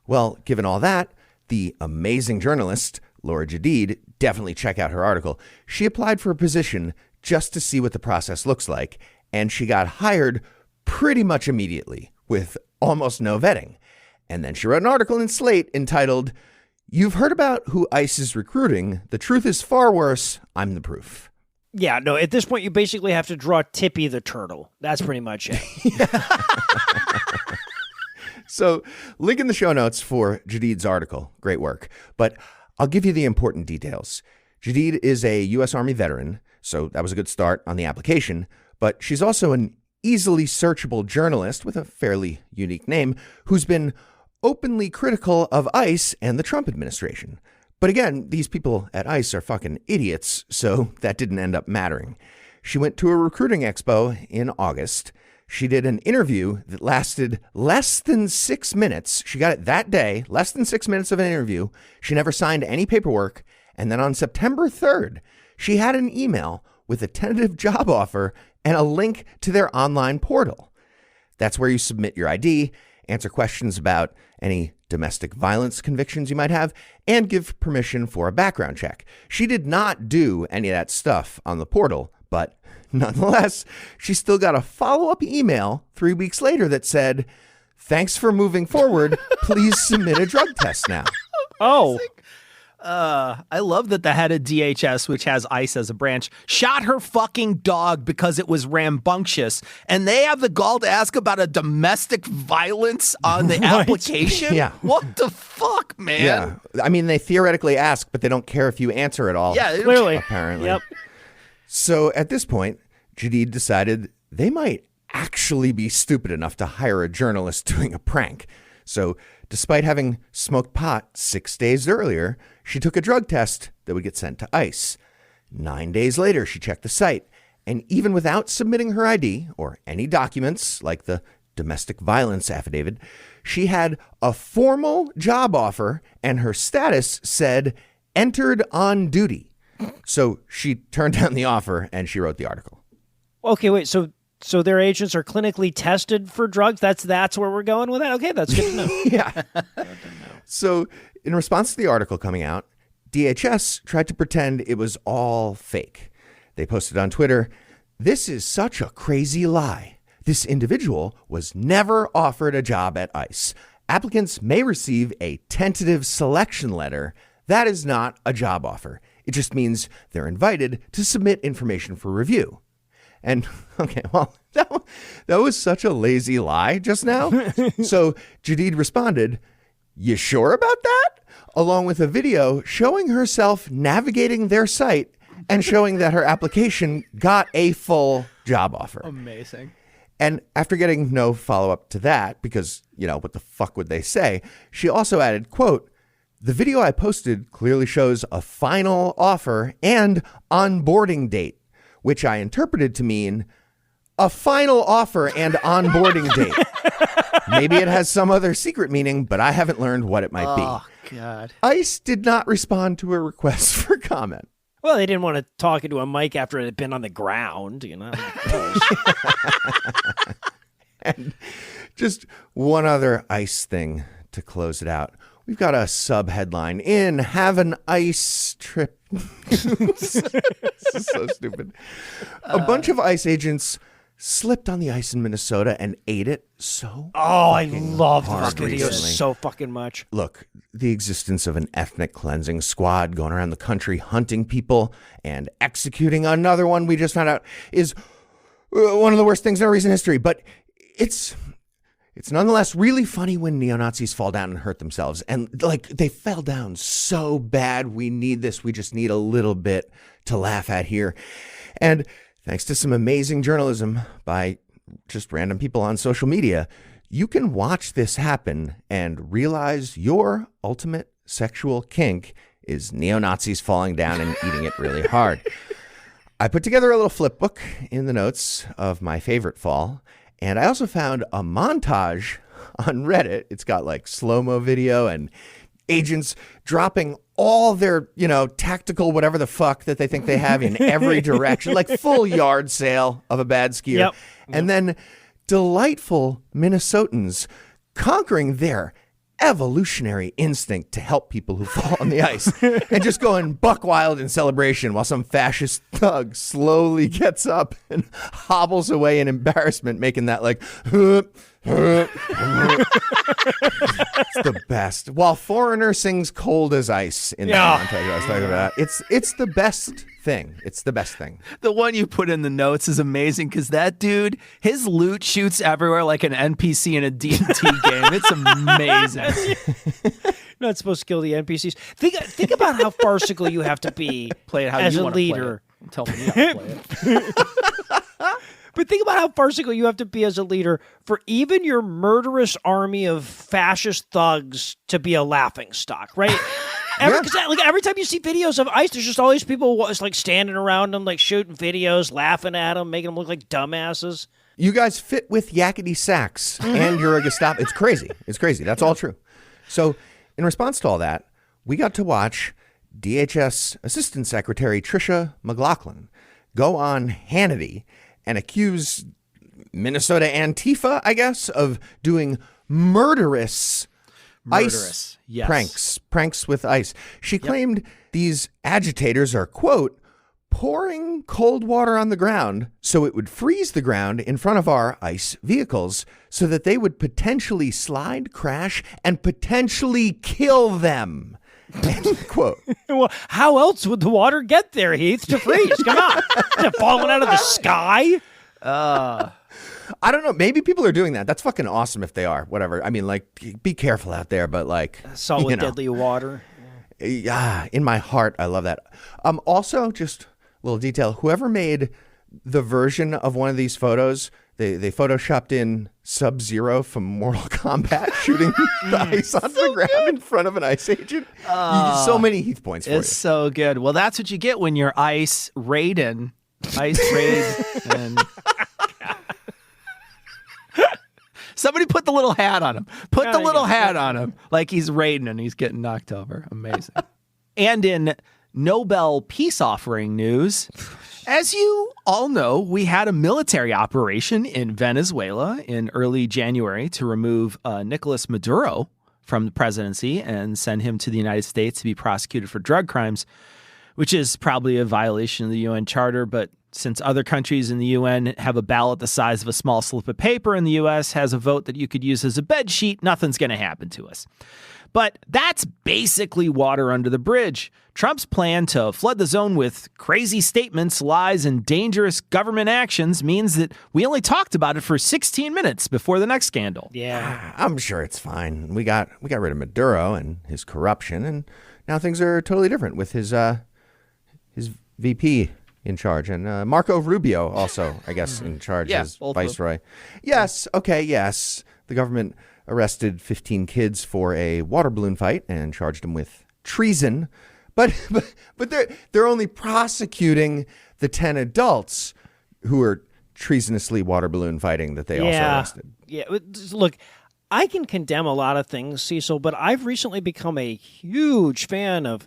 Well, given all that, the amazing journalist, Laura Jadid, definitely check out her article. She applied for a position just to see what the process looks like, and she got hired pretty much immediately with almost no vetting. And then she wrote an article in Slate entitled, "You've heard about who ICE is recruiting. The truth is far worse. I'm the proof." Yeah, no, at this point, you basically have to draw Tippy the turtle. That's pretty much it. So, link in the show notes for Jadid's article. Great work. But I'll give you the important details. Jadid is a U.S. Army veteran, so that was a good start on the application. But she's also an easily searchable journalist with a fairly unique name who's been openly critical of ICE and the Trump administration. But again, these people at ICE are fucking idiots, so that didn't end up mattering. She went to a recruiting expo in August. She did an interview that lasted less than 6 minutes. She got it that day, less than 6 minutes of an interview. She never signed any paperwork. And then on September 3rd, she had an email with a tentative job offer and a link to their online portal. That's where you submit your ID, answer questions about any domestic violence convictions you might have, and give permission for a background check. She did not do any of that stuff on the portal, but nonetheless, she still got a follow-up email 3 weeks later that said, "Thanks for moving forward. Please submit a drug test now." Oh. I love that the head of DHS, which has ICE as a branch, shot her fucking dog because it was rambunctious. And they have the gall to ask about a domestic violence on the application? Yeah. What the fuck, man? Yeah. I mean, they theoretically ask, but they don't care if you answer at all. Yeah, clearly. Apparently. Yep. So at this point, Jadid decided they might actually be stupid enough to hire a journalist doing a prank. So despite having smoked pot 6 days earlier, she took a drug test that would get sent to ICE. 9 days later, she checked the site. And even without submitting her ID or any documents like the domestic violence affidavit, she had a formal job offer and her status said entered on duty. So she turned down the offer and she wrote the article. Okay, wait. So their agents are clinically tested for drugs? That's where we're going with that? Okay, that's good to know. Yeah. So in response to the article coming out, DHS tried to pretend it was all fake. They posted on Twitter, "This is such a crazy lie. This individual was never offered a job at ICE. Applicants may receive a tentative selection letter. That is not a job offer. It just means they're invited to submit information for review." And, okay, well, that was such a lazy lie just now. So Jadid responded, "You sure about that?" along with a video showing herself navigating their site and showing that her application got a full job offer. Amazing. And after getting no follow-up to that, because, what the fuck would they say? She also added, quote, "The video I posted clearly shows a final offer and onboarding date, which I interpreted to mean a final offer and onboarding date. Maybe it has some other secret meaning, but I haven't learned what it might be." Oh, God. ICE did not respond to a request for comment. Well, they didn't want to talk into a mic after it had been on the ground, And just one other ICE thing to close it out. We've got a sub-headline in Have an ICE Trip. This is so stupid. A bunch of ICE agents slipped on the ice in Minnesota and ate it so I love those hard videos recently. so fucking much. Look, the existence of an ethnic cleansing squad going around the country hunting people and executing another one we just found out is one of the worst things in our recent history. But it's nonetheless really funny when neo-Nazis fall down and hurt themselves. And they fell down so bad. We need this. We just need a little bit to laugh at here. And thanks to some amazing journalism by just random people on social media, you can watch this happen and realize your ultimate sexual kink is neo-Nazis falling down and eating it really hard. I put together a little flip book in the notes of my favorite fall, and I also found a montage on Reddit. It's got slow-mo video and agents dropping all their, tactical whatever the fuck that they think they have in every direction, full yard sale of a bad skier. Yep. And then delightful Minnesotans conquering their evolutionary instinct to help people who fall on the ice and just going buck wild in celebration while some fascist thug slowly gets up and hobbles away in embarrassment, making that it's the best. While Foreigner sings Cold as Ice in the montage I was talking about. It's the best thing. It's the best thing. The one you put in the notes is amazing because that dude, his loot shoots everywhere like an NPC in a D&D game. It's amazing. You're not supposed to kill the NPCs. Think about how farcical you have to be Play it how as you a want to play leader. it. Tell me how to play it. But think about how farcical you have to be as a leader for even your murderous army of fascist thugs to be a laughingstock, right? Every time you see videos of ICE, there's just all these people standing around them, shooting videos, laughing at them, making them look like dumbasses. You guys fit with yakety sax and you're a Gestapo. It's crazy. It's crazy. That's all true. So in response to all that, we got to watch DHS Assistant Secretary Tricia McLaughlin go on Hannity and accuse Minnesota Antifa, I guess, of doing murderous ICE yes. pranks with ICE. She claimed these agitators are, quote, pouring cold water on the ground so it would freeze the ground in front of our ICE vehicles so that they would potentially slide, crash, and potentially kill them. End quote. Well, how else would the water get there, Heath, to freeze? Come on. Is it falling out of the sky? I don't know. Maybe people are doing that. That's fucking awesome if they are. Whatever. I mean, be careful out there, but Salt with deadly water. Yeah, in my heart, I love that. Also, just a little detail. Whoever made the version of one of these photos, they photoshopped in Sub-Zero from Mortal Kombat shooting the ice on the ground in front of an ICE agent. So many Heath points for you. It's so good. Well, that's what you get when you're ICE raiding. ICE raid and Somebody put the little hat on him. Put the little hat on him like he's Raiden and he's getting knocked over. Amazing. And in Nobel Peace Offering news, as you all know, we had a military operation in Venezuela in early January to remove Nicolas Maduro from the presidency and send him to the United States to be prosecuted for drug crimes, which is probably a violation of the UN Charter. But since other countries in the UN have a ballot the size of a small slip of paper and the U.S. has a vote that you could use as a bed sheet, nothing's going to happen to us. But that's basically water under the bridge. Trump's plan to flood the zone with crazy statements, lies, and dangerous government actions means that we only talked about it for 16 minutes before the next scandal. Yeah. I'm sure it's fine. We got rid of Maduro and his corruption, and now things are totally different with his VP in charge, and Marco Rubio also, I guess, in charge as viceroy. Yes, okay, yes. The government arrested 15 kids for a water balloon fight and charged them with treason, but they're only prosecuting the 10 adults who are treasonously water balloon fighting that they also arrested. Yeah, look, I can condemn a lot of things, Cecil, but I've recently become a huge fan of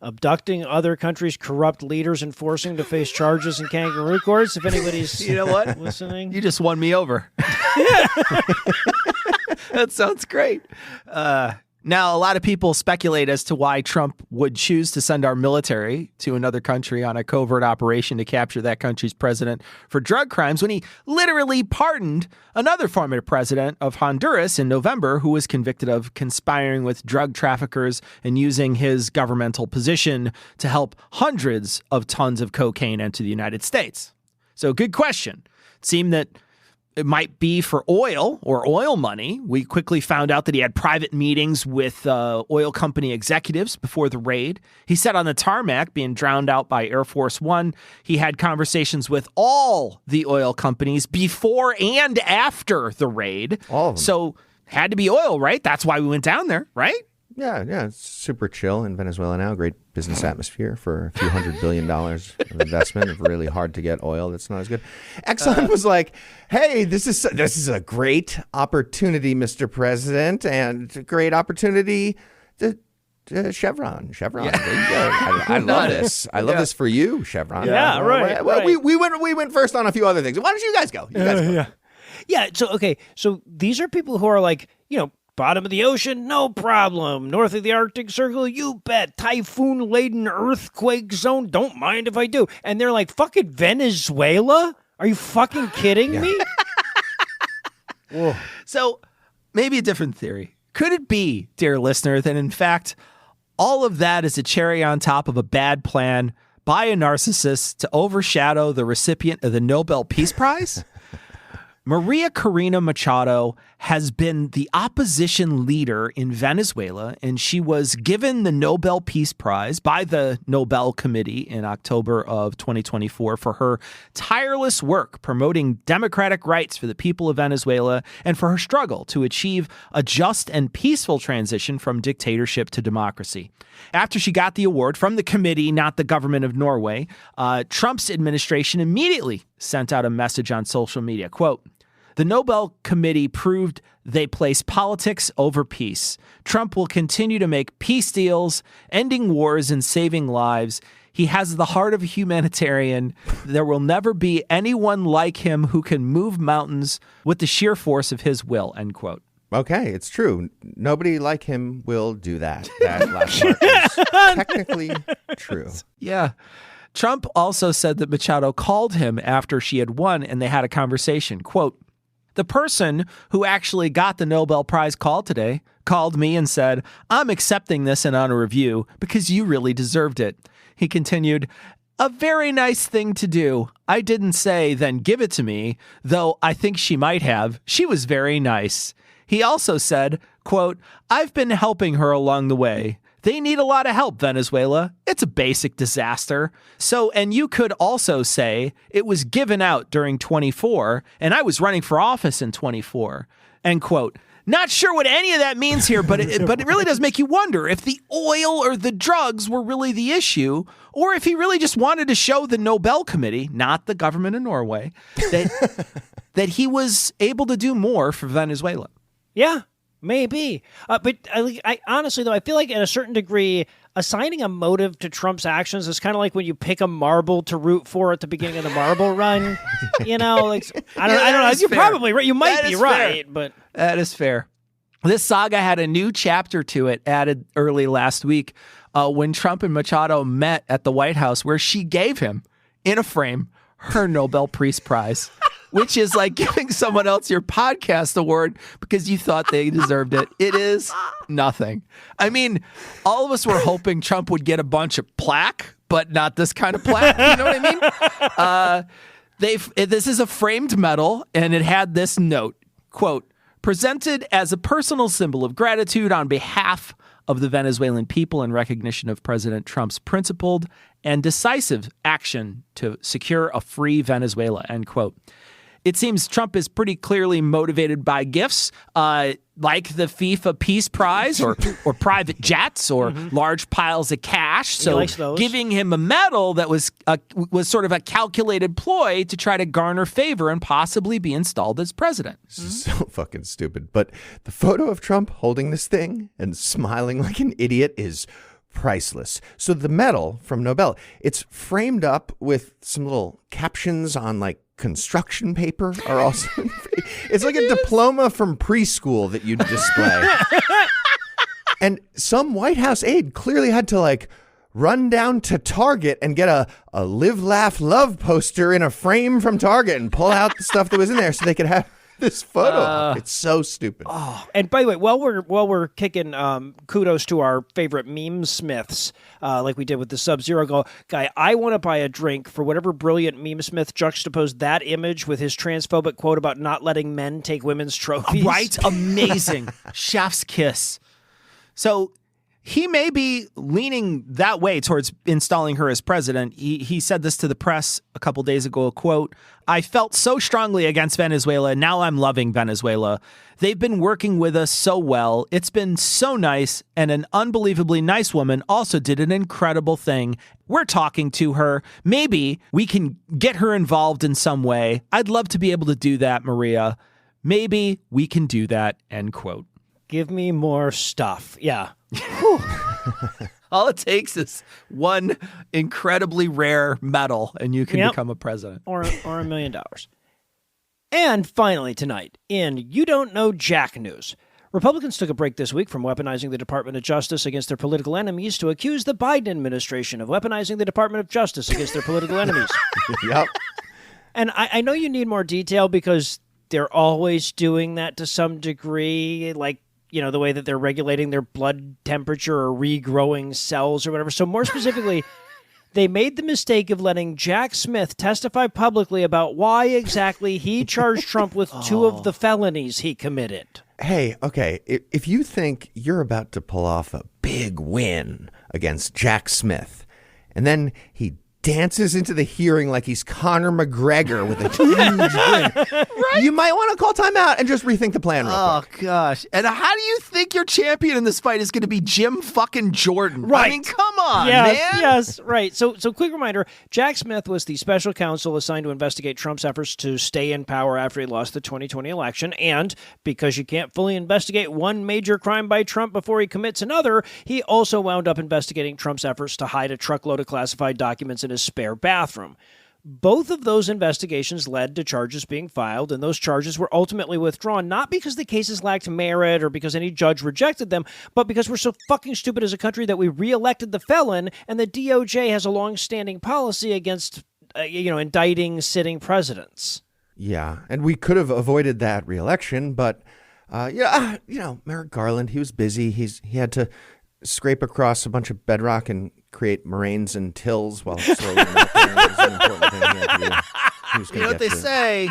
abducting other countries' corrupt leaders and forcing them to face charges in kangaroo courts. If anybody's you know what? listening. You just won me over. That sounds great. Now, a lot of people speculate as to why Trump would choose to send our military to another country on a covert operation to capture that country's president for drug crimes when he literally pardoned another former president of Honduras in November who was convicted of conspiring with drug traffickers and using his governmental position to help hundreds of tons of cocaine enter the United States. So good question. It seemed that it might be for oil or oil money. We quickly found out that he had private meetings with oil company executives before the raid. He sat on the tarmac being drowned out by Air Force One. He had conversations with all the oil companies before and after the raid. All of them. So had to be oil, right? That's why we went down there, right? Yeah, it's super chill in Venezuela now. Great business atmosphere for a few $100 billion of investment. Really hard to get oil that's not as good. Exxon was like, "Hey, this is a great opportunity, Mr. President, and a great opportunity to Chevron. Yeah. There you go. I love this. I love this for you, Chevron. Yeah, right. Well, right. we went first on a few other things. Why don't you guys go? Yeah. So these are people who are like, bottom of the ocean, no problem. North of the Arctic Circle, you bet. Typhoon-laden earthquake zone, don't mind if I do. And they're like, fucking Venezuela? Are you fucking kidding me? So maybe a different theory. Could it be, dear listener, that in fact, all of that is a cherry on top of a bad plan by a narcissist to overshadow the recipient of the Nobel Peace Prize? Maria Corina Machado has been the opposition leader in Venezuela, and she was given the Nobel Peace Prize by the Nobel Committee in October of 2024 for her tireless work promoting democratic rights for the people of Venezuela and for her struggle to achieve a just and peaceful transition from dictatorship to democracy. After she got the award from the committee, not the government of Norway, Trump's administration immediately sent out a message on social media, quote, "The Nobel Committee proved they place politics over peace. Trump will continue to make peace deals, ending wars and saving lives. He has the heart of a humanitarian. There will never be anyone like him who can move mountains with the sheer force of his will," end quote. Okay, it's true. Nobody like him will do that. That last part is technically true. Yeah. Trump also said that Machado called him after she had won and they had a conversation. Quote, "The person who actually got the Nobel Prize called today called me and said, 'I'm accepting this in honor of you because you really deserved it.'" He continued, "A very nice thing to do. I didn't say, 'Then give it to me,' though I think she might have. She was very nice." He also said, quote, "I've been helping her along the way. They need a lot of help, Venezuela. It's a basic disaster. So, and you could also say it was given out during 24, and I was running for office in 24. End quote. Not sure what any of that means here, but it really does make you wonder if the oil or the drugs were really the issue, or if he really just wanted to show the Nobel Committee, not the government of Norway, that he was able to do more for Venezuela. Yeah, maybe. But I honestly, though, I feel like at a certain degree, assigning a motive to Trump's actions is kind of like when you pick a marble to root for at the beginning of the marble run. You know, like I don't know. You're probably right. You might be right, but that is fair. This saga had a new chapter to it added early last week when Trump and Machado met at the White House, where she gave him, in a frame, her Nobel Peace Prize. Which is like giving someone else your podcast award because you thought they deserved it. It is nothing. I mean, all of us were hoping Trump would get a bunch of plaque, but not this kind of plaque. You know what I mean? This is a framed medal, and it had this note, quote, presented as a personal symbol of gratitude on behalf of the Venezuelan people in recognition of President Trump's principled and decisive action to secure a free Venezuela, end quote. It seems Trump is pretty clearly motivated by gifts like the FIFA Peace Prize or private jets or large piles of cash. So giving him a medal that was sort of a calculated ploy to try to garner favor and possibly be installed as president. This is so fucking stupid. But the photo of Trump holding this thing and smiling like an idiot is priceless. So the medal from Nobel, it's framed up with some little captions on like construction paper are also it's like a diploma from preschool that you display. And some White House aide clearly had to like run down to Target and get a live, laugh, love poster in a frame from Target and pull out the stuff that was in there so they could have this photo. It's so stupid. And by the way, while we're kicking kudos to our favorite meme smiths, like we did with the Sub-Zero guy, I want to buy a drink for whatever brilliant meme smith juxtaposed that image with his transphobic quote about not letting men take women's trophies. Right? Amazing. Chef's kiss. So he may be leaning that way towards installing her as president. He said this to the press a couple days ago, quote, I felt so strongly against Venezuela. Now I'm loving Venezuela. They've been working with us so well. It's been so nice. And an unbelievably nice woman also did an incredible thing. We're talking to her. Maybe we can get her involved in some way. I'd love to be able to do that, Maria. Maybe we can do that, end quote. Give me more stuff. Yeah. All it takes is one incredibly rare medal, and you can become a president. Or $1 million. And finally tonight, in You Don't Know Jack news, Republicans took a break this week from weaponizing the Department of Justice against their political enemies to accuse the Biden administration of weaponizing the Department of Justice against their political enemies. Yep. And I know you need more detail because they're always doing that to some degree, like, you know, the way that they're regulating their blood temperature or regrowing cells or whatever. So more specifically, they made the mistake of letting Jack Smith testify publicly about why exactly he charged Trump with two of the felonies he committed. Hey, okay, if you think you're about to pull off a big win against Jack Smith, and then he dances into the hearing like he's Conor McGregor with a huge grin. Right? You might want to call timeout and just rethink the plan real quick. Oh, gosh. And how do you think your champion in this fight is going to be Jim fucking Jordan? Right. I mean, come on, man. Yes, right. So quick reminder, Jack Smith was the special counsel assigned to investigate Trump's efforts to stay in power after he lost the 2020 election. And because you can't fully investigate one major crime by Trump before he commits another, he also wound up investigating Trump's efforts to hide a truckload of classified documents in his spare bathroom. Both of those investigations led to charges being filed, and those charges were ultimately withdrawn, not because the cases lacked merit or because any judge rejected them, but because we're so fucking stupid as a country that we reelected the felon, and the DOJ has a long-standing policy against, indicting sitting presidents. Yeah, and we could have avoided that reelection, but, Merrick Garland, he was busy. He had to scrape across a bunch of bedrock and create moraines and tills while slowly melting. It was an important thing he had to do. You know what they say?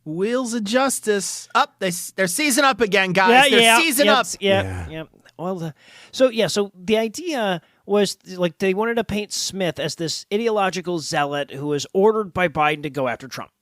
Wheels of justice. They're seizing up again, guys. They're seizing up. Yeah. Well, so the idea was like they wanted to paint Smith as this ideological zealot who was ordered by Biden to go after Trump.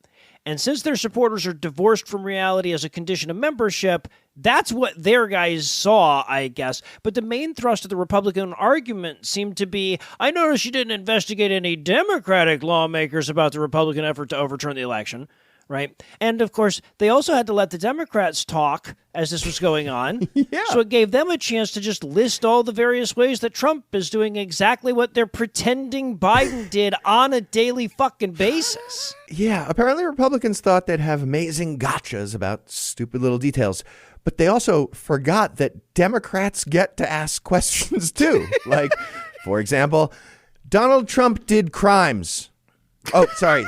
And since their supporters are divorced from reality as a condition of membership, that's what their guys saw, I guess. But the main thrust of the Republican argument seemed to be, I noticed you didn't investigate any Democratic lawmakers about the Republican effort to overturn the election. Right. And of course, they also had to let the Democrats talk as this was going on. Yeah. So it gave them a chance to just list all the various ways that Trump is doing exactly what they're pretending Biden did on a daily fucking basis. Yeah. Apparently, Republicans thought they'd have amazing gotchas about stupid little details. But they also forgot that Democrats get to ask questions, too. Like, for example, Donald Trump did crimes. Oh, sorry.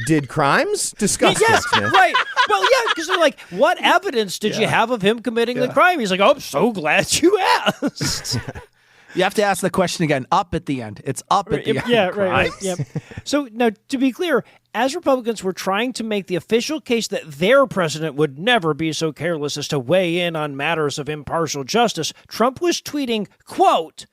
Did crimes? Discuss Yes, that, Smith. right. Well, yeah, because they're like, what evidence did you have of him committing the crime? He's like, oh, I'm so glad you asked. You have to ask the question again, up at the end. It's up at the end. Yeah, right. Yeah. So now, to be clear, as Republicans were trying to make the official case that their president would never be so careless as to weigh in on matters of impartial justice, Trump was tweeting, quote,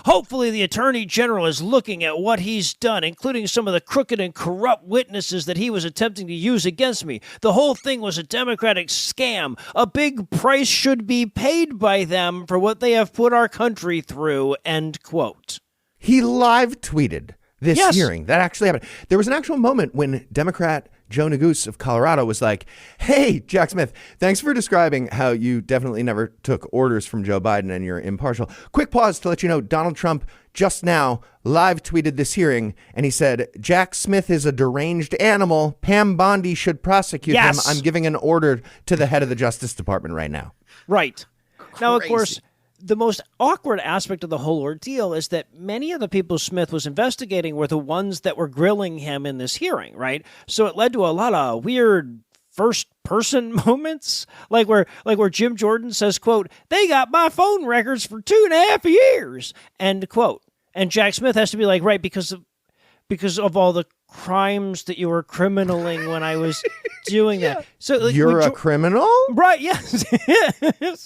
hopefully the Attorney General is looking at what he's done, including some of the crooked and corrupt witnesses that he was attempting to use against me. The whole thing was a Democratic scam. A big price should be paid by them for what they have put our country through, end quote. He live tweeted this Yes. hearing. That actually happened. There was an actual moment when Democrat Joe Neguse of Colorado was like, hey, Jack Smith, thanks for describing how you definitely never took orders from Joe Biden and you're impartial. Quick pause to let you know Donald Trump just now live tweeted this hearing and he said, Jack Smith is a deranged animal. Pam Bondi should prosecute him. Yes. I'm giving an order to the head of the Justice Department right now. Right. Now, of Crazy. course, the most awkward aspect of the whole ordeal is that many of the people Smith was investigating were the ones that were grilling him in this hearing, right? So it led to a lot of weird first-person moments, like where Jim Jordan says, quote, they got my phone records for 2.5 years, end quote. And Jack Smith has to be like, right, because of all the crimes that you were criminaling when I was doing that. So like, You're a criminal? right, yes.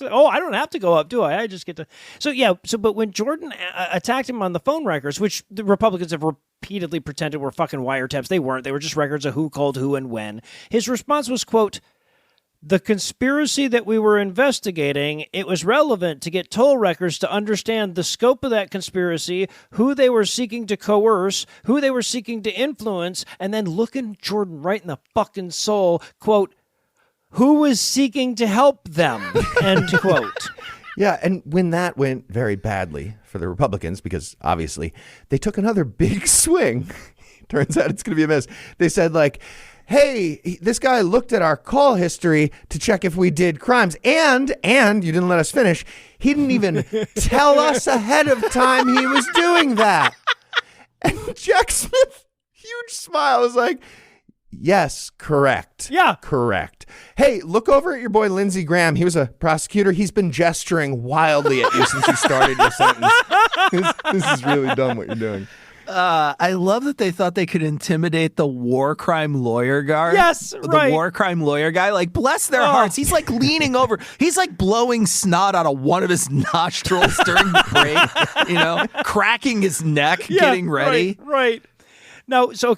Oh, I don't have to go up, do I? I just get to. So, yeah. But when Jordan attacked him on the phone records, which the Republicans have repeatedly pretended were fucking wiretaps, they weren't. They were just records of who called who and when. His response was, quote, the conspiracy that we were investigating, it was relevant to get toll records to understand the scope of that conspiracy, who they were seeking to coerce, who they were seeking to influence, and then looking Jordan right in the fucking soul, quote, who was seeking to help them, end quote. Yeah, and when that went very badly for the Republicans, because obviously they took another big swing, turns out it's going to be a mess. They said, like, hey, this guy looked at our call history to check if we did crimes. And you didn't let us finish. He didn't even tell us ahead of time he was doing that. And Jack Smith, huge smile, was like, yes, correct. Yeah. Correct. Hey, look over at your boy Lindsey Graham. He was a prosecutor. He's been gesturing wildly at you since you started your sentence. This is really dumb what you're doing. I love that they thought they could intimidate the war crime lawyer guy. Yes, right. The war crime lawyer guy. Like, bless their hearts. He's like leaning over. He's like blowing snot out of one of his nostrils during the break, you know, cracking his neck, getting ready. Right. Now, so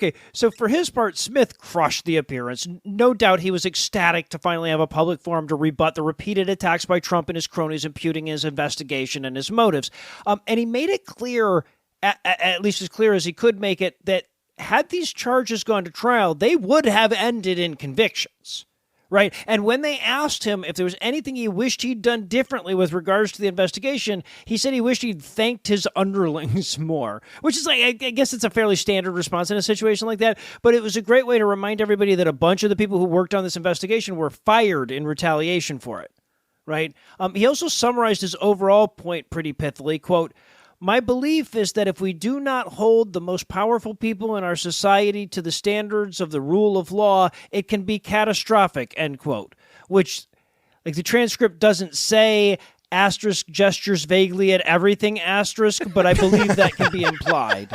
for his part, Smith crushed the appearance. No doubt he was ecstatic to finally have a public forum to rebut the repeated attacks by Trump and his cronies imputing his investigation and his motives. And he made it clear, at least as clear as he could make it, that had these charges gone to trial, they would have ended in convictions. Right. And when they asked him if there was anything he wished he'd done differently with regards to the investigation, he said he wished he'd thanked his underlings more, which is like, I guess it's a fairly standard response in a situation like that. But it was a great way to remind everybody that a bunch of the people who worked on this investigation were fired in retaliation for it. Right. He also summarized his overall point pretty pithily, quote, my belief is that if we do not hold the most powerful people in our society to the standards of the rule of law, it can be catastrophic, end quote. Which, like, the transcript doesn't say asterisk gestures vaguely at everything asterisk, but I believe that can be implied.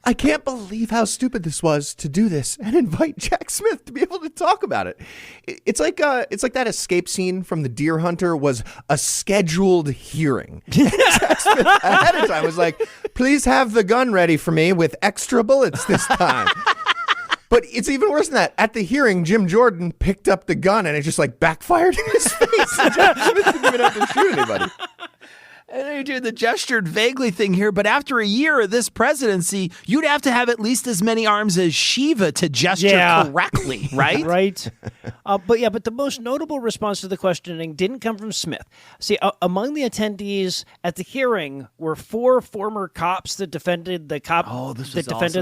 I can't believe how stupid this was to do this and invite Jack Smith to be able to talk about it. It's like that escape scene from The Deer Hunter was a scheduled hearing. Jack Smith ahead of time was like, please have the gun ready for me with extra bullets this time. But it's even worse than that. At the hearing, Jim Jordan picked up the gun and it just like backfired in his face. Jack Smith didn't even have to shoot anybody. I know you do the gestured vaguely thing here, but after a year of this presidency, you'd have to have at least as many arms as Shiva to gesture correctly, right? Right. But the most notable response to the questioning didn't come from Smith. See, among the attendees at the hearing were 4 former cops that defended the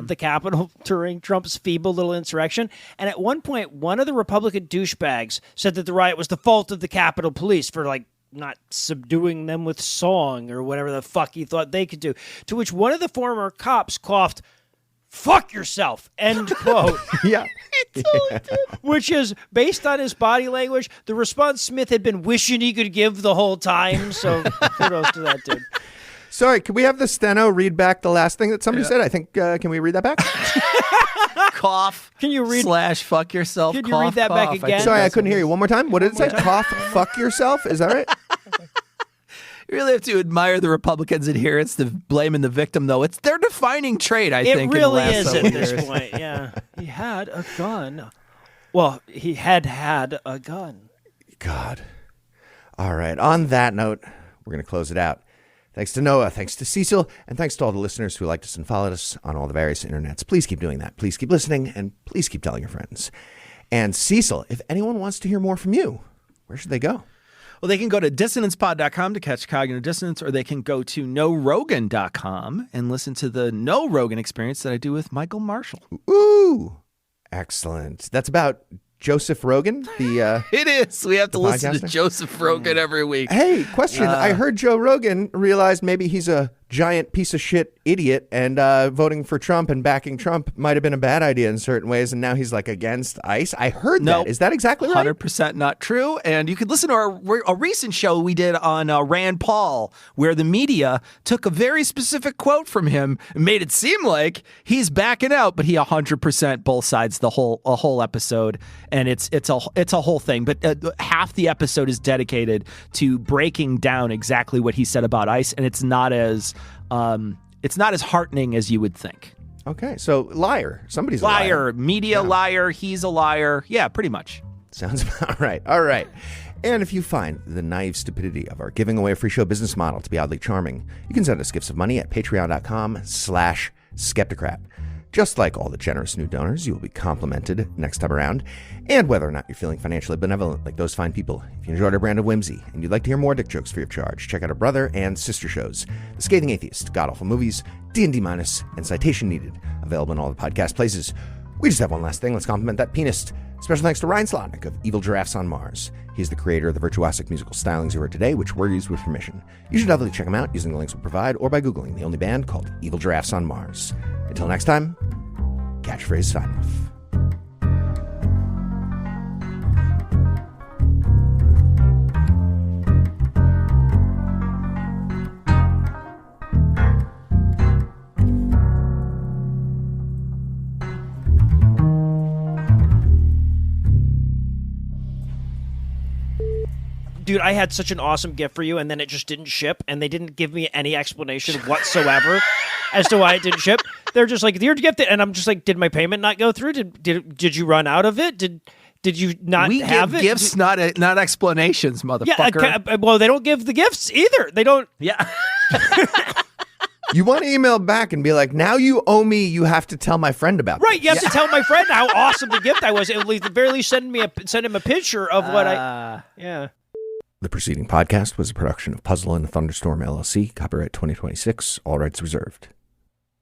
the Capitol during Trump's feeble little insurrection. And at one point, one of the Republican douchebags said that the riot was the fault of the Capitol Police for not subduing them with song or whatever the fuck he thought they could do. To which one of the former cops coughed, "Fuck yourself," end quote. Yeah. He totally did. Which is, based on his body language, the response Smith had been wishing he could give the whole time. So kudos to that dude. Sorry, can we have the steno read back the last thing that somebody said? I think, can we read that back? Cough. Can you read / fuck yourself? Can you read that back again? Sorry, I couldn't hear you. One more time. What did it say? Cough, fuck yourself. Is that right? You really have to admire the Republicans' adherence to blaming the victim, though. It's their defining trait, I think. It really in the last is several at this years. point, yeah. He had a gun. Well, he had a gun. God. All right. On that note, we're going to close it out. Thanks to Noah, thanks to Cecil, and thanks to all the listeners who liked us and followed us on all the various internets. Please keep doing that. Please keep listening, and please keep telling your friends. And Cecil, if anyone wants to hear more from you, where should they go? Well, they can go to dissonancepod.com to catch Cognitive Dissonance, or they can go to NoRogan.com and listen to the No Rogan Experience that I do with Michael Marshall. Ooh, excellent. That's about Joseph Rogan, the It is. We have to listen podcaster? to Joseph Rogan every week. Hey, question. I heard Joe Rogan realized maybe he's a giant piece of shit idiot and voting for Trump and backing Trump might have been a bad idea in certain ways, and now he's like against ICE. I heard that. Is that exactly right? 100% not true. And you could listen to a recent show we did on Rand Paul, where the media took a very specific quote from him and made it seem like he's backing out, but he 100% both sides a whole episode, and it's a whole thing. But half the episode is dedicated to breaking down exactly what he said about ICE, and it's not as heartening as you would think. Okay, so liar. Somebody's a liar. Media liar. He's a liar. Yeah, pretty much. Sounds about right. All right. And if you find the naive stupidity of our giving away a free show business model to be oddly charming, you can send us gifts of money at patreon.com/Skepticrat. Just like all the generous new donors, you will be complimented next time around. And whether or not you're feeling financially benevolent like those fine people, if you enjoyed our brand of whimsy and you'd like to hear more dick jokes free of charge, check out our brother and sister shows, The Scathing Atheist, GodAwfulMovies, D&D Minus, and Citation Needed, available in all the podcast places. We just have one last thing. Let's compliment that pianist. Special thanks to Ryan Slotnick of Evil Giraffes on Mars. He's the creator of the virtuosic musical stylings you heard today, which were used with permission. You should definitely check them out using the links we'll provide or by Googling the only band called Evil Giraffes on Mars. Until next time, catchphrase sign off. Dude, I had such an awesome gift for you, and then it just didn't ship, and they didn't give me any explanation whatsoever as to why it didn't ship. They're just like, "Your gift," and I'm just like, "Did my payment not go through? Did you run out of it? Did you not have it?" We give gifts, not explanations, motherfucker. Yeah, well, they don't give the gifts either. They don't. Yeah. You want to email back and be like, now you owe me, you have to tell my friend about Right, this. you have to tell my friend how awesome the gift I was. At the very least, send him a picture of what yeah. The preceding podcast was a production of Puzzle and the Thunderstorm LLC, copyright 2026, all rights reserved.